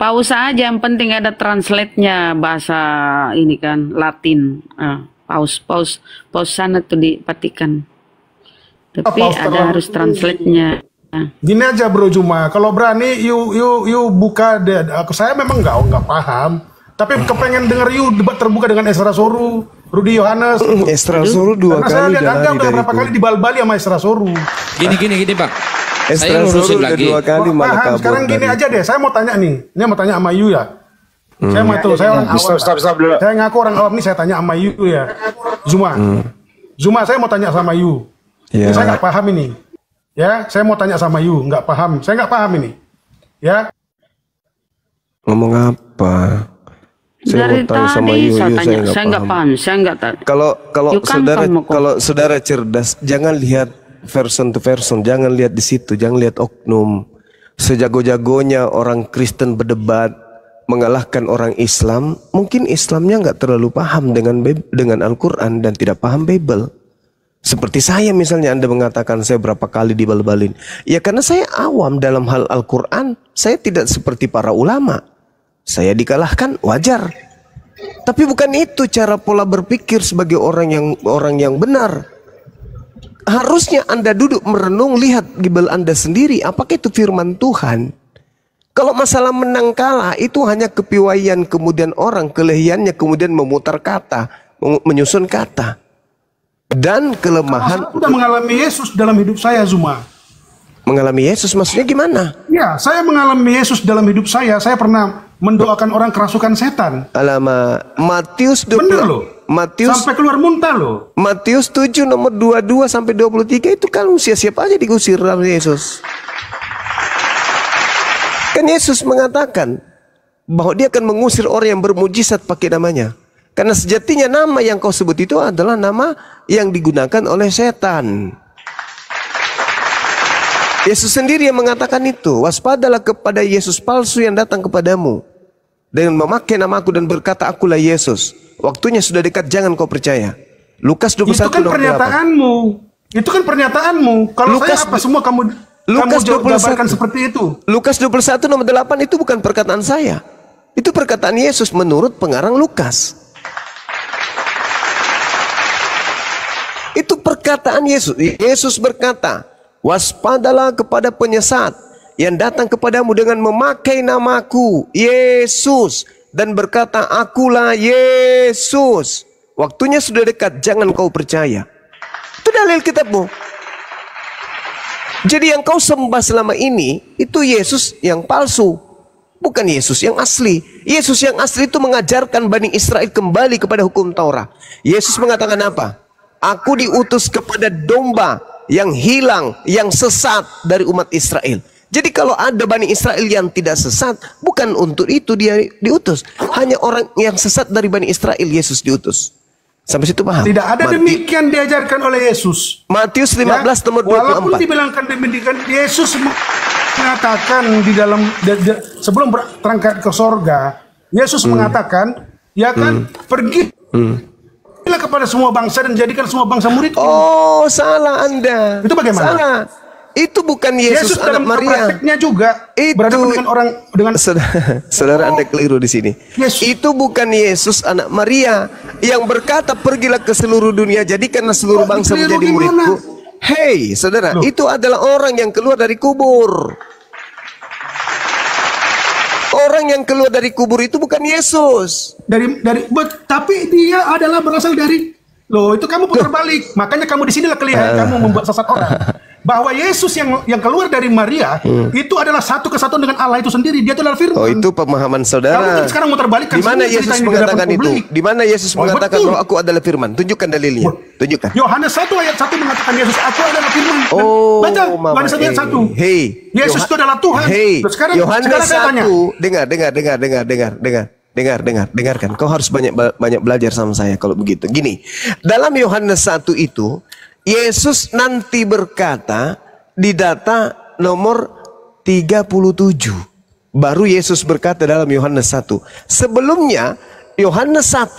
Paus aja, yang penting ada translate-nya bahasa ini kan, Latin. Paus sana tuh dipatikan. Tapi ada harus translate-nya. Gini aja Bro Juma, kalau berani you buka deh. Saya memang nggak paham, tapi kepengen denger you debat terbuka dengan Esra Soru, Rudy Yohanes. Esra Soru dua kali. Saya lihat Anda udah berapa kali dibal-bali sama Esra Soru. Gini, Bang. Esra Soru udah dua kali malah kabur. Sekarang gini aja deh, saya mau tanya nih. Ini mau tanya sama you ya. Saya mau tuh, saya orang awam. Stop dulu. Saya ngaku orang awam nih, saya tanya sama you ya. Zuma, saya mau tanya sama you. Ini saya nggak paham ini. Ya, saya mau tanya sama you, nggak paham. Saya nggak paham ini. Ya. Ngomong apa? Saya Dari mau tanya sama you, saya nggak paham. Saya nggak tahu. Kalau saudara cerdas, jangan lihat person to person, jangan lihat di situ, jangan lihat oknum. Sejago-jagonya orang Kristen berdebat mengalahkan orang Islam, mungkin Islamnya nggak terlalu paham dengan Al-Quran dan tidak paham Bible. Seperti saya misalnya, Anda mengatakan saya berapa kali dibal-balin. Ya karena saya awam dalam hal Al-Quran. Saya tidak seperti para ulama. Saya dikalahkan, wajar. Tapi bukan itu cara pola berpikir sebagai orang yang benar. harusnya Anda duduk merenung, lihat Bible Anda sendiri, apakah itu firman Tuhan? Kalau masalah menang kalah itu hanya kepiawaian kemudian orang, kelehiannya kemudian memutar kata, menyusun kata. Dan kelemahan. Saya sudah mengalami Yesus dalam hidup saya, Zuma. Mengalami Yesus maksudnya gimana? Ya, saya mengalami Yesus dalam hidup saya. Saya pernah mendoakan orang kerasukan setan. Alamak, Matius 20. Bener loh. Matius sampai keluar muntah loh. Matius 7 nomor 22 sampai 23 itu kan siap-siap aja digusir oleh Yesus. Kan Yesus mengatakan bahwa dia akan mengusir orang yang bermujizat pakai namanya. Karena sejatinya nama yang kau sebut itu adalah nama yang digunakan oleh setan. Yesus sendiri yang mengatakan itu. Waspadalah kepada Yesus palsu yang datang kepadamu dengan memakai namaku dan berkata akulah Yesus. Waktunya sudah dekat, jangan kau percaya. Lukas 21 itu kan pernyataanmu. Itu kan pernyataanmu. Kalau Lukas, saya apa semua kamu Lukas jabarkan seperti itu. Lukas 21 nomor 8 itu bukan perkataan saya. Itu perkataan Yesus menurut pengarang Lukas. Itu perkataan Yesus. Yesus berkata, waspadalah kepada penyesat yang datang kepadamu dengan memakai namaku, Yesus, dan berkata, akulah Yesus. Waktunya sudah dekat, jangan kau percaya. Itu dalil kitabmu. Jadi yang kau sembah selama ini itu Yesus yang palsu, bukan Yesus yang asli. Yesus yang asli itu mengajarkan Bani Israel kembali kepada hukum Taurat. Yesus mengatakan apa? Aku diutus kepada domba yang hilang, yang sesat dari umat Israel. Jadi kalau ada Bani Israel yang tidak sesat, bukan untuk itu dia diutus. Hanya orang yang sesat dari Bani Israel Yesus diutus. Sampai situ paham? Tidak ada demikian diajarkan oleh Yesus. Matius 15 nomor 24. Walaupun dibilangkan demikian, Yesus mengatakan di dalam sebelum berangkat ke sorga, Yesus mengatakan, ya kan, pergilah kepada semua bangsa dan jadikan semua bangsa muridku. Oh, salah Anda. Itu bagaimana? Salah. Itu bukan Yesus anak Maria. Prakteknya juga itu berhadapan dengan orang dengan saudara Anda keliru di sini. Itu bukan Yesus anak Maria yang berkata pergilah ke seluruh dunia jadikanlah seluruh bangsa menjadi muridku. Hei, saudara, itu adalah orang yang keluar dari kubur. Orang yang keluar dari kubur itu bukan Yesus. Tapi dia adalah berasal dari itu kamu putar balik. Makanya kamu di sinilah kelihatan kamu membuat sesat orang. Bahwa Yesus yang keluar dari Maria itu adalah satu kesatuan dengan Allah itu sendiri. Dia itu adalah firman. Oh, itu pemahaman saudara. Kamu sekarang muter balik. Di mana Yesus mengatakan itu? Di mana Yesus mengatakan bahwa aku adalah firman? Tunjukkan dalilnya. Tunjukkan. Yohanes 1 ayat 1 mengatakan Yesus aku adalah firman. Baca Yohanes 1 ayat 1. Hei, Yesus itu adalah Tuhan. Hei, sekarang Yohanes saya tanya. 1. Dengarkan. Kau harus banyak belajar sama saya kalau begitu. Gini, dalam Yohanes 1 itu Yesus nanti berkata di data nomor 37. Baru Yesus berkata dalam Yohanes 1. Sebelumnya Yohanes 1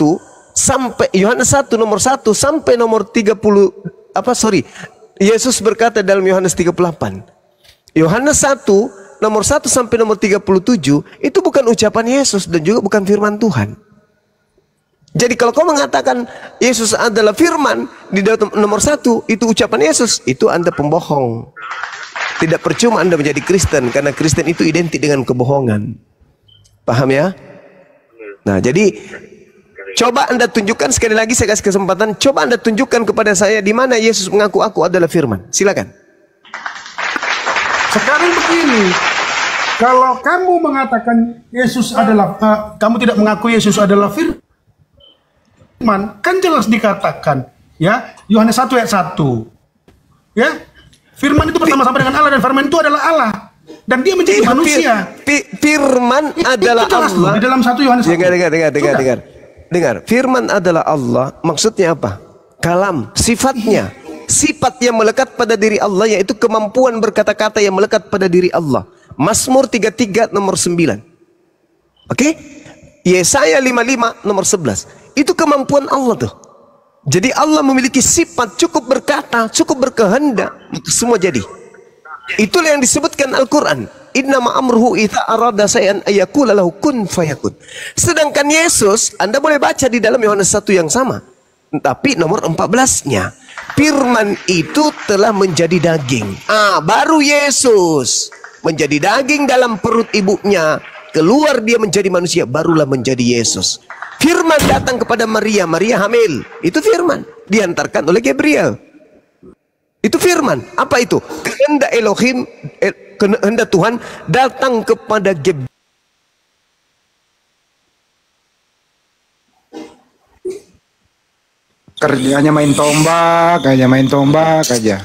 nomor 1 sampai nomor 30 Yesus berkata dalam Yohanes 38. Yohanes 1 nomor 1 sampai nomor 37 itu bukan ucapan Yesus dan juga bukan firman Tuhan. Jadi kalau kau mengatakan Yesus adalah firman di nomor 1 itu ucapan Yesus, itu Anda pembohong. Tidak percuma Anda menjadi Kristen karena Kristen itu identik dengan kebohongan. Paham ya? Nah, jadi coba Anda tunjukkan sekali lagi, saya kasih kesempatan, coba Anda tunjukkan kepada saya di mana Yesus mengaku aku adalah firman. Silakan. Sekarang begini, kalau kamu mengatakan Yesus adalah kamu tidak mengaku Yesus adalah firman, kan jelas dikatakan ya Yohanes 1 ayat 1 ya firman itu bersama-sama dengan Allah dan firman itu adalah Allah dan dia menjadi manusia. Firman adalah Allah. Di dalam 1 Yohanes 1. Dengar. Firman adalah Allah. Maksudnya apa? Kalam, sifatnya. Sifat yang melekat pada diri Allah, yaitu kemampuan berkata-kata yang melekat pada diri Allah. Mazmur 33 nomor 9. Oke? Yesaya 55 nomor 11. Itu kemampuan Allah tuh. Jadi Allah memiliki sifat cukup berkata, cukup berkehendak, semua jadi. Itulah yang disebutkan Al-Quran. Innama amruhu idza arada shay'an ayyakula lahu kun fayakun. Sedangkan Yesus, Anda boleh baca di dalam Yohanes 1 yang sama, tapi nomor 14-nya. Firman itu telah menjadi daging. Baru Yesus menjadi daging dalam perut ibunya, keluar dia menjadi manusia, barulah menjadi Yesus. Firman datang kepada Maria, Maria hamil. Itu firman, diantarkan oleh Gabriel. Itu firman. Apa itu? Kehendak Elohim, kehendak Tuhan datang kepada Gabriel. Kerjanya main tombak aja.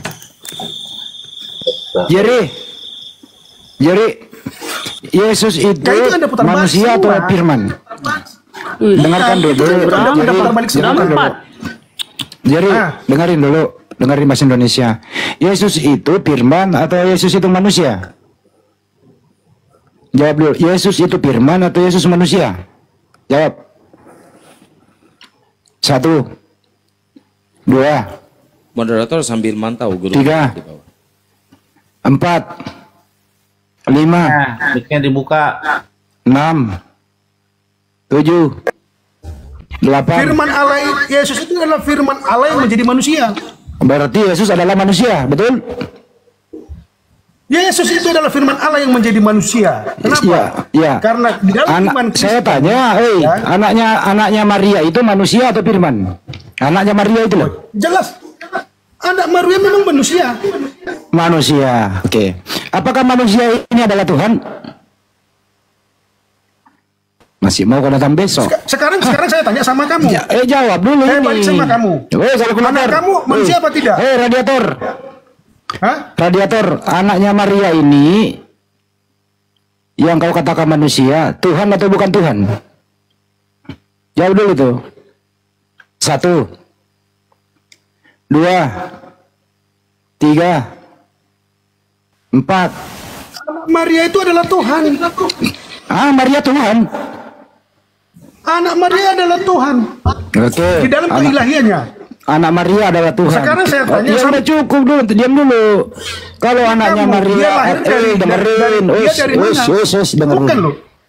Jerry, Yesus itu manusia atau firman? Dengarkan dulu. Jerry, dengerin bahasa Indonesia. Yesus itu firman atau Yesus itu manusia? Jawab dulu. Yesus itu firman atau Yesus manusia? Jawab. 1, 2, Moderator sambil mantau guru. 3, 4, 5, mic-nya dibuka. 6, 7, 8. Firman Allah, Yesus itu adalah firman Allah yang menjadi manusia. Berarti Yesus adalah manusia, betul? Yesus itu adalah firman Allah yang menjadi manusia. Kenapa? Iya. Karena di dalam iman saya tanya, anaknya Maria itu manusia atau firman? Anaknya Maria itu loh. Jelas. Anak Maria memang manusia. Manusia. Oke. Apakah manusia ini adalah Tuhan? Masih mau kau datang besok? Sekarang saya tanya sama kamu. Jawab dulu. Saya balik sama kamu. Anak kamu manusia apa tidak? Radiator. Hah? Radiator, anaknya Maria ini yang kau katakan manusia, Tuhan atau bukan Tuhan? Jawab dulu tuh. 1, 2, 3, 4. Maria itu adalah Tuhan. Maria Tuhan. Anak Maria adalah Tuhan. Oke. Di dalam keilahiannya. Anak Maria adalah Tuhan. Sekarang saya tanya, udah cukup dulu, diam dulu. Kalau anaknya Maria,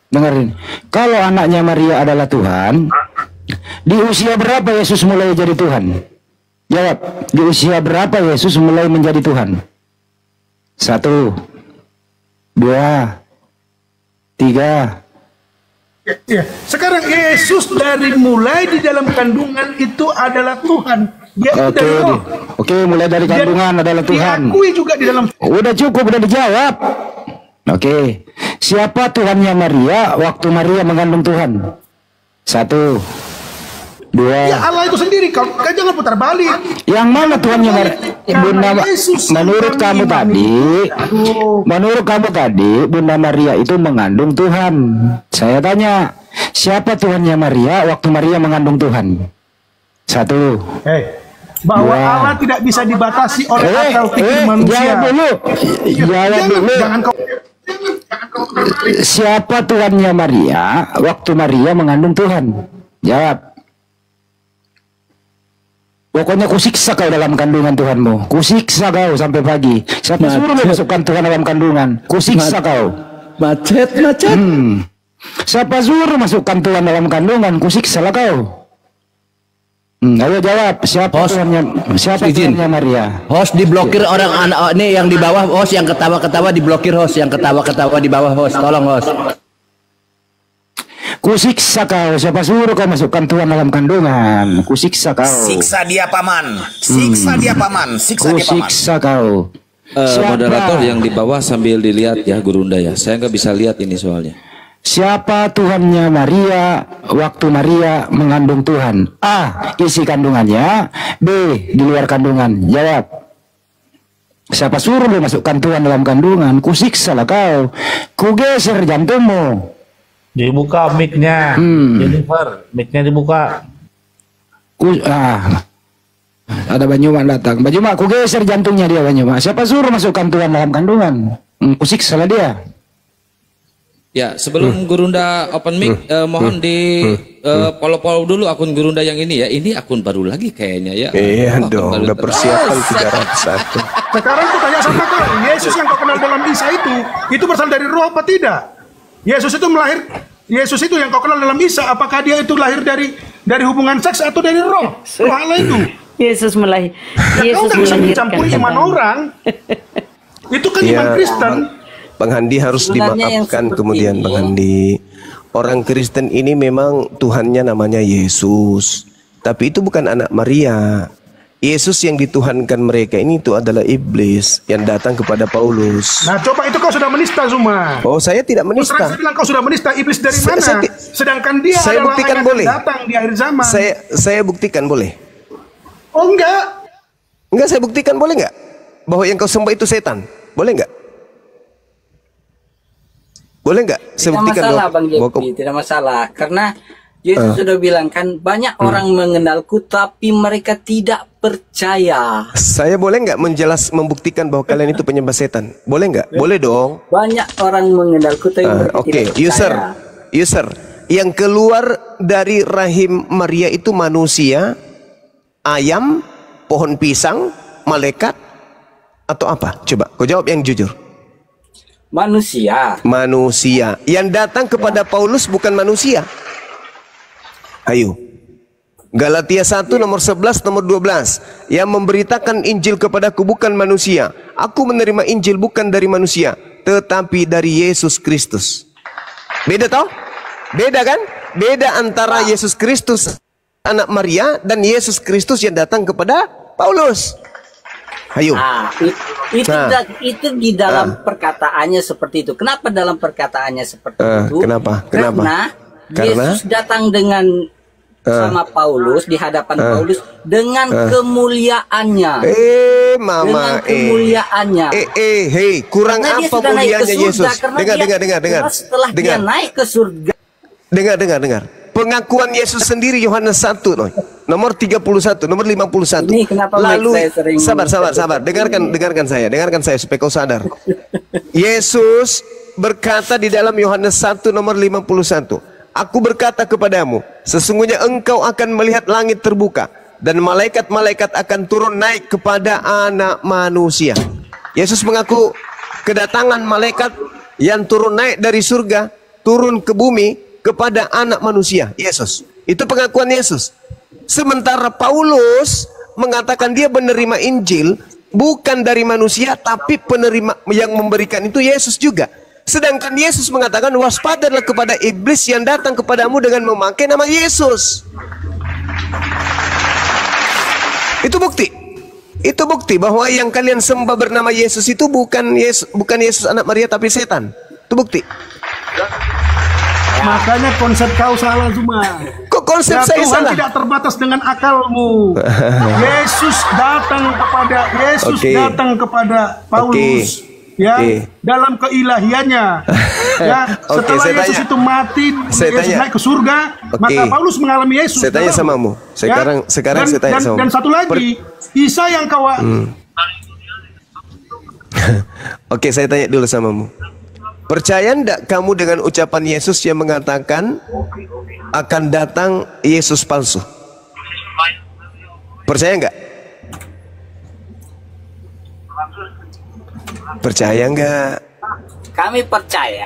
dengerin. Kalau anaknya Maria adalah Tuhan, di usia berapa Yesus mulai jadi Tuhan? Jawab. Di usia berapa Yesus mulai menjadi Tuhan? 1, 2, 3. Ya. Sekarang Yesus dari mulai di dalam kandungan itu adalah Tuhan. Dia dari roh. Oke, mulai dari kandungan adalah Tuhan. Diakui juga di dalam. Udah cukup, udah dijawab. Oke. Siapa Tuhannya Maria waktu Maria mengandung Tuhan? 1, 2. Ya Allah itu sendiri. Kau jangan putar balik. Yang mana Tuhannya Maria? Bunda, menurut kamu tadi, Bunda Maria itu mengandung Tuhan. Saya tanya, siapa Tuhannya Maria waktu Maria mengandung Tuhan? 1. Bahwa 2. Allah tidak bisa dibatasi oleh akal pikir manusia. Jawab dulu. Jangan kau. Siapa Tuhannya Maria waktu Maria mengandung Tuhan? Jawab. Pokoknya kusiksa kau dalam kandungan Tuhanmu. Kusiksa kau sampai pagi. Siapa suruh masukkan Tuhan dalam kandungan? Kusiksa kau. Macet. Siapa suruh masukkan Tuhan dalam kandungan? Kusiksa lah kau. Ayo jawab. Siapa Tuhannya Maria? Host diblokir orang anak ini yang di bawah, host yang ketawa-ketawa diblokir, host yang ketawa-ketawa di bawah, host. Tolong host. Kusiksa kau, siapa suruh kau masukkan Tuhan dalam kandungan? Kusiksa kau. Siksa dia paman. Siksa dia paman. Kusiksa kau. Moderator yang di bawah sambil dilihat ya Gurunda ya. Saya nggak bisa lihat ini soalnya. Siapa Tuhannya Maria waktu Maria mengandung Tuhan? A. Isi kandungannya. B. Di luar kandungan. Jawab. Siapa suruh lu masukkan Tuhan dalam kandungan? Kusiksa lah kau. Kugeser jantungmu. Dibuka mic-nya. Jennifer, mic-nya dibuka. Ada Banyumak datang. Banyumak, kugeser jantungnya dia Banyumak. Siapa suruh masukkan Tuhan dalam kandungan? Kusiksa lah dia. Ya, sebelum Gurunda open mic, mohon di follow dulu akun Gurunda yang ini ya. Ini akun baru lagi kayaknya ya. Iya dong, udah persiapan 301. Sekarang aku tanya sama kau, Yesus yang kau kenal dalam Isa itu berasal dari roh apa tidak? Yesus itu yang kau kenal dalam Isa, apakah dia itu lahir dari hubungan seks atau dari roh? Roh Allah itu. Yesus Kau nggak bisa mencampuri iman orang. Itu kan iman Kristen. Bang Handi harus Sebenarnya yang dimaafkan seperti kemudian ini. Bang Handi. Orang Kristen ini memang Tuhannya namanya Yesus. Tapi itu bukan anak Maria. Yesus yang dituhankan mereka ini itu adalah iblis yang datang kepada Paulus. Nah coba itu kau sudah menista Zuma. Oh saya tidak Terus menista. saya bilang kau sudah menista, iblis dari mana? Sedangkan dia saya adalah buktikan ayat boleh. yang datang di akhir zaman. Saya buktikan boleh. Oh enggak. Enggak, saya buktikan boleh enggak? Bahwa yang kau sembah itu setan. Boleh enggak? Boleh enggak? Saya Tidak buktikan masalah Bang bahwa Jepri, tidak masalah. Karena Yesus sudah bilang kan banyak orang mengenalku tapi mereka tidak percaya. saya boleh nggak membuktikan bahwa kalian itu penyembah setan? Boleh nggak? Boleh dong. Banyak orang mengenalku tapi mereka Oke, tidak percaya. user, yang keluar dari rahim Maria itu manusia, ayam, pohon pisang, malaikat, atau apa? Coba, kau jawab yang jujur. Manusia. Manusia. Yang datang kepada Paulus bukan manusia. Ayo. Galatia 1 nomor 11 nomor 12. Yang memberitakan Injil kepadaku bukan manusia. Aku menerima Injil bukan dari manusia, tetapi dari Yesus Kristus. Beda toh? Beda kan? Beda antara Yesus Kristus anak Maria dan Yesus Kristus yang datang kepada Paulus. Ayo. Itu di dalam perkataannya seperti itu. Kenapa dalam perkataannya seperti itu? Kenapa? Karena Yesus datang dengan sama Paulus di hadapan Paulus dengan kemuliaannya. Mama, dengan kemuliaannya. Hei, kurang Karena dia apa sudah naik ke mulianya surga, Yesus? karena Dengar. setelah dia naik ke surga. Dengar. Pengakuan Yesus sendiri Yohanes 1 nomor 31, nomor 51. Ini kenapa Lalu saya sering sabar. Dengarkan saya supaya kau sadar. Yesus berkata di dalam Yohanes 1 nomor 51. Aku berkata kepadamu, sesungguhnya engkau akan melihat langit terbuka dan malaikat-malaikat akan turun naik kepada anak manusia. Yesus mengaku kedatangan malaikat yang turun naik dari surga, turun ke bumi kepada anak manusia, Yesus. Itu pengakuan Yesus. Sementara Paulus mengatakan dia menerima Injil bukan dari manusia, tapi penerima yang memberikan itu Yesus juga. Sedangkan Yesus mengatakan waspadalah kepada iblis yang datang kepadamu dengan memakai nama Yesus. Itu bukti bahwa yang kalian sembah bernama Yesus itu bukan Yesus anak Maria tapi setan. Itu bukti. Makanya konsep kau salah Zuma. Kok konsep saya Tuhan salah? tidak terbatas dengan akalmu. Yesus datang kepada Paulus. Dalam keilahiannya. Setelah Yesus itu mati, Yesus naik ke surga, maka Paulus mengalami Yesus. Saya tanya samamu. Sekarang saya tanya samamu. Dan satu lagi, Isa yang kau Oke, saya tanya dulu samamu. Percaya enggak kamu dengan ucapan Yesus yang mengatakan akan datang Yesus palsu? Percaya enggak? Percaya enggak? Kami percaya.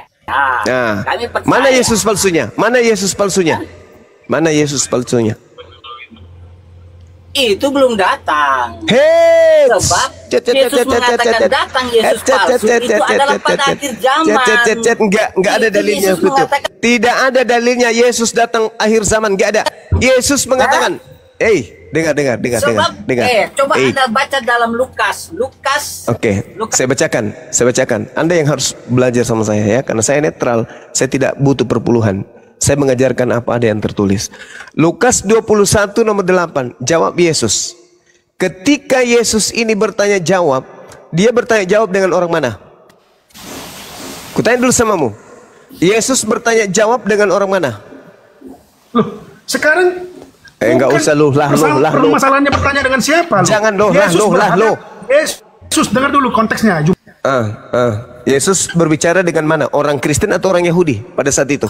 Kami percaya. Mana Yesus palsunya? Mana Yesus palsunya? Mana Yesus palsunya? Itu belum datang. Hei, sebab Yesus mengatakan datang Yesus palsu itu adalah pada akhir zaman. Enggak ada dalilnya itu. Tidak ada dalilnya Yesus datang akhir zaman, enggak ada. Yesus mengatakan, dengar. Coba Anda baca dalam Lukas. Oke, saya bacakan. Anda yang harus belajar sama saya ya, karena saya netral, saya tidak butuh perpuluhan. Saya mengajarkan apa ada yang tertulis. Lukas 21 nomor 8. Jawab Yesus. Ketika Yesus ini bertanya jawab, dia bertanya jawab dengan orang mana? Kutanya dulu samamu. Yesus bertanya jawab dengan orang mana? Loh, sekarang enggak usah lu. Permasalahannya bertanya dengan siapa? Jangan loh. Yesus dengar dulu konteksnya. Yesus berbicara dengan mana? Orang Kristen atau orang Yahudi pada saat itu?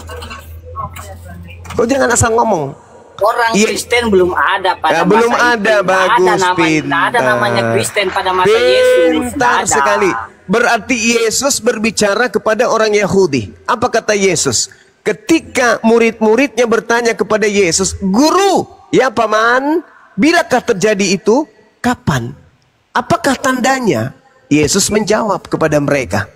Kau jangan asal ngomong. Orang Kristen belum ada pada masa belum ada, itu. bagus, Tidak ada namanya Kristen pada masa Yesus. Pintar sekali. Berarti Yesus berbicara kepada orang Yahudi. Apa kata Yesus? Ketika murid-muridnya bertanya kepada Yesus, Guru, ya paman, Bilakah terjadi itu? Kapan? Apakah tandanya? Yesus menjawab kepada mereka,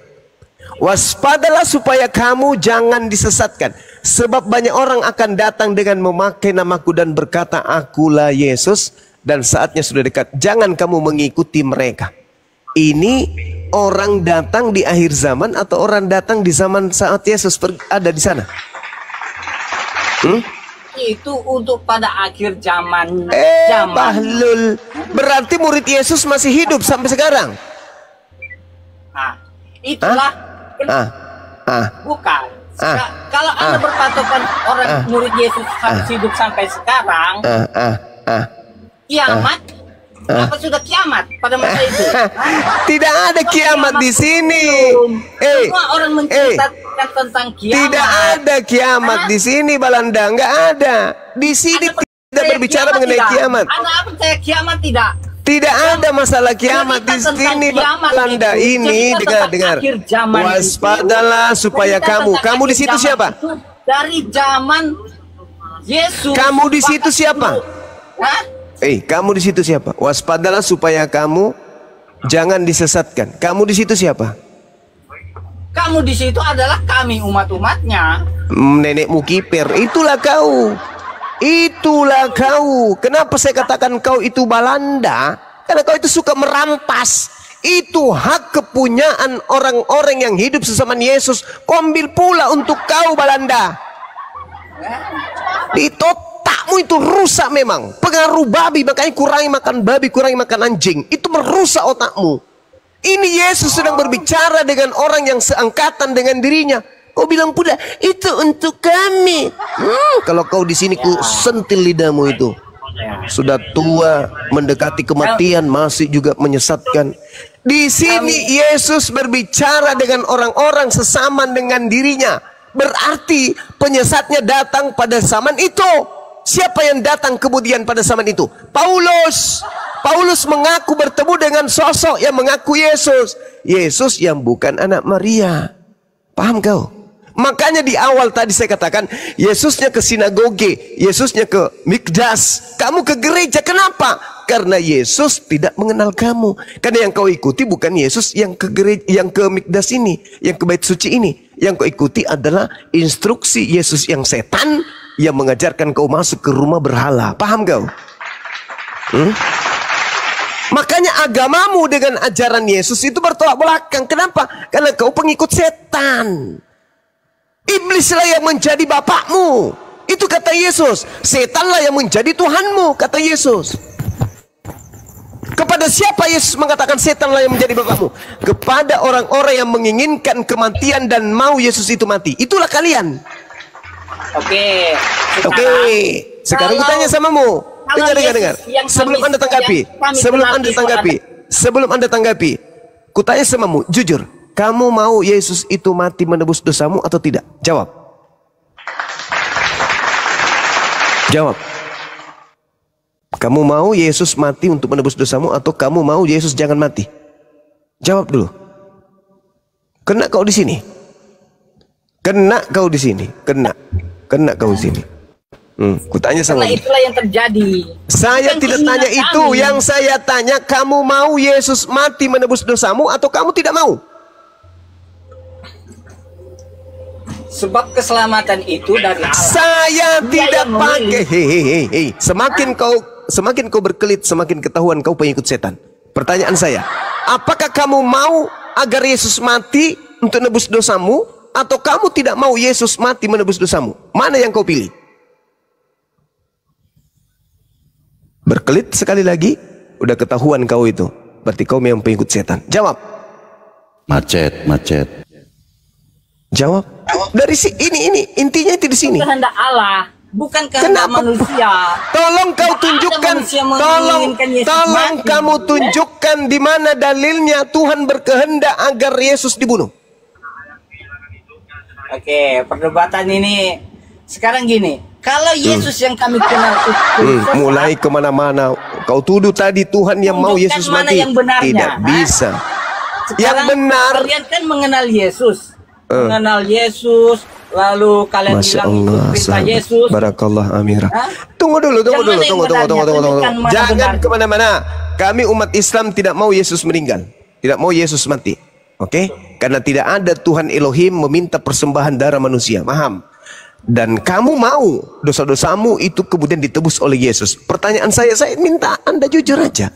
waspadalah supaya kamu jangan disesatkan. Sebab banyak orang akan datang dengan memakai namaku dan berkata, akulah Yesus, dan saatnya sudah dekat. Jangan kamu mengikuti mereka. Ini orang datang di akhir zaman atau orang datang di zaman saat Yesus ada di sana? Itu untuk pada akhir zaman. Bahlul, berarti murid Yesus masih hidup sampai sekarang? Itulah. Bukan. Kalau Anda berpatokan orang murid Yesus hidup sampai sekarang, kiamat, apa sudah kiamat pada masa itu? Tidak ada kiamat di sini. Semua orang menceritakan tentang kiamat. Tidak ada kiamat di sini, Balanda. Enggak ada. Di sini tidak berbicara mengenai kiamat. Anda apa percaya kiamat tidak? Tidak ada masalah kiamat di sini, Balanda. Ini dengar. Waspadalah supaya kamu di situ siapa? Dari zaman Yesus. Kamu di situ siapa? Kamu di situ siapa? Waspadalah supaya kamu jangan disesatkan. Kamu di situ siapa? Kamu di situ adalah kami umat-umatnya. Nenekmu kiper. Itulah kau. Itulah kau. Kenapa saya katakan kau itu Balanda? Karena kau itu suka merampas. Itu hak kepunyaan orang-orang yang hidup sesama Yesus. Kau ambil pula untuk kau, Balanda. Di otakmu itu rusak memang. Pengaruh babi, makanya kurangi makan babi, kurangi makan anjing. Itu merusak otakmu. Ini Yesus sedang berbicara dengan orang yang seangkatan dengan dirinya. Kau bilang pula itu untuk kami. Kalau kau di sini ku sentil lidahmu itu. Sudah tua, mendekati kematian, masih juga menyesatkan. Di sini Yesus berbicara dengan orang-orang sesama dengan dirinya. Berarti penyesatnya datang pada zaman itu. Siapa yang datang kemudian pada zaman itu? Paulus. Paulus mengaku bertemu dengan sosok yang mengaku Yesus. Yesus yang bukan anak Maria. Paham kau? Makanya di awal tadi saya katakan, Yesusnya ke sinagoge, Yesusnya ke mikdas, kamu ke gereja. Kenapa? Karena Yesus tidak mengenal kamu. Karena yang kau ikuti bukan Yesus yang ke gereja, yang ke mikdas ini, yang ke bait suci ini. Yang kau ikuti adalah instruksi Yesus yang setan, yang mengajarkan kau masuk ke rumah berhala. Paham kau? Makanya agamamu dengan ajaran Yesus itu bertolak belakang. Kenapa? Karena kau pengikut setan. Iblislah yang menjadi bapakmu. Itu kata Yesus. Setanlah yang menjadi Tuhanmu, kata Yesus. Kepada siapa Yesus mengatakan setanlah yang menjadi bapakmu? Kepada orang-orang yang menginginkan kematian dan mau Yesus itu mati. Itulah kalian. Oke. Sekarang aku tanya samamu. Dengar. Sebelum Anda tanggapi. Kutanya samamu, jujur. Kamu mau Yesus itu mati menebus dosamu atau tidak? Jawab. Jawab. Kamu mau Yesus mati untuk menebus dosamu atau kamu mau Yesus jangan mati? Jawab dulu. Kena kau di sini. Kena kau di sini. Kena kau di sini. Kutanya sama. Karena itulah yang terjadi. Saya tidak tanya itu. Yang saya tanya, kamu mau Yesus mati menebus dosamu atau kamu tidak mau? Sebab keselamatan itu dari Allah. Saya tidak pakai. Hei. Semakin kau berkelit, semakin ketahuan kau pengikut setan. Pertanyaan saya, apakah kamu mau agar Yesus mati untuk nebus dosamu, atau kamu tidak mau Yesus mati menebus dosamu? Mana yang kau pilih? Berkelit sekali lagi, udah ketahuan kau itu. Berarti kau memang pengikut setan. Jawab. Macet. Jawab. Dari ini intinya itu di sini. Kehendak Allah, bukan kehendak manusia. Tolong kau tunjukkan. Tolong kamu tunjukkan di mana dalilnya Tuhan berkehendak agar Yesus dibunuh. Oke, perdebatan ini sekarang gini. Kalau Yesus yang kami kenal itu mulai kemana-mana. Kau tuduh tadi Tuhan yang mau Yesus mati. Yang benarnya, tidak bisa. Sekarang yang benar. Kalian kan mengenal Yesus. Mengenal Yesus, lalu kalian Masya bilang Allah, itu perintah sahabat. Yesus. Barakallah Amira. Hah? Tunggu dulu. Yang mana yang benarnya? Tunjukkan mana Jangan benarnya. kemana-mana. Kami umat Islam tidak mau Yesus meninggal. Tidak mau Yesus mati. Oke? Karena tidak ada Tuhan Elohim meminta persembahan darah manusia. Paham? Dan kamu mau dosa-dosamu itu kemudian ditebus oleh Yesus. Pertanyaan saya minta Anda jujur aja.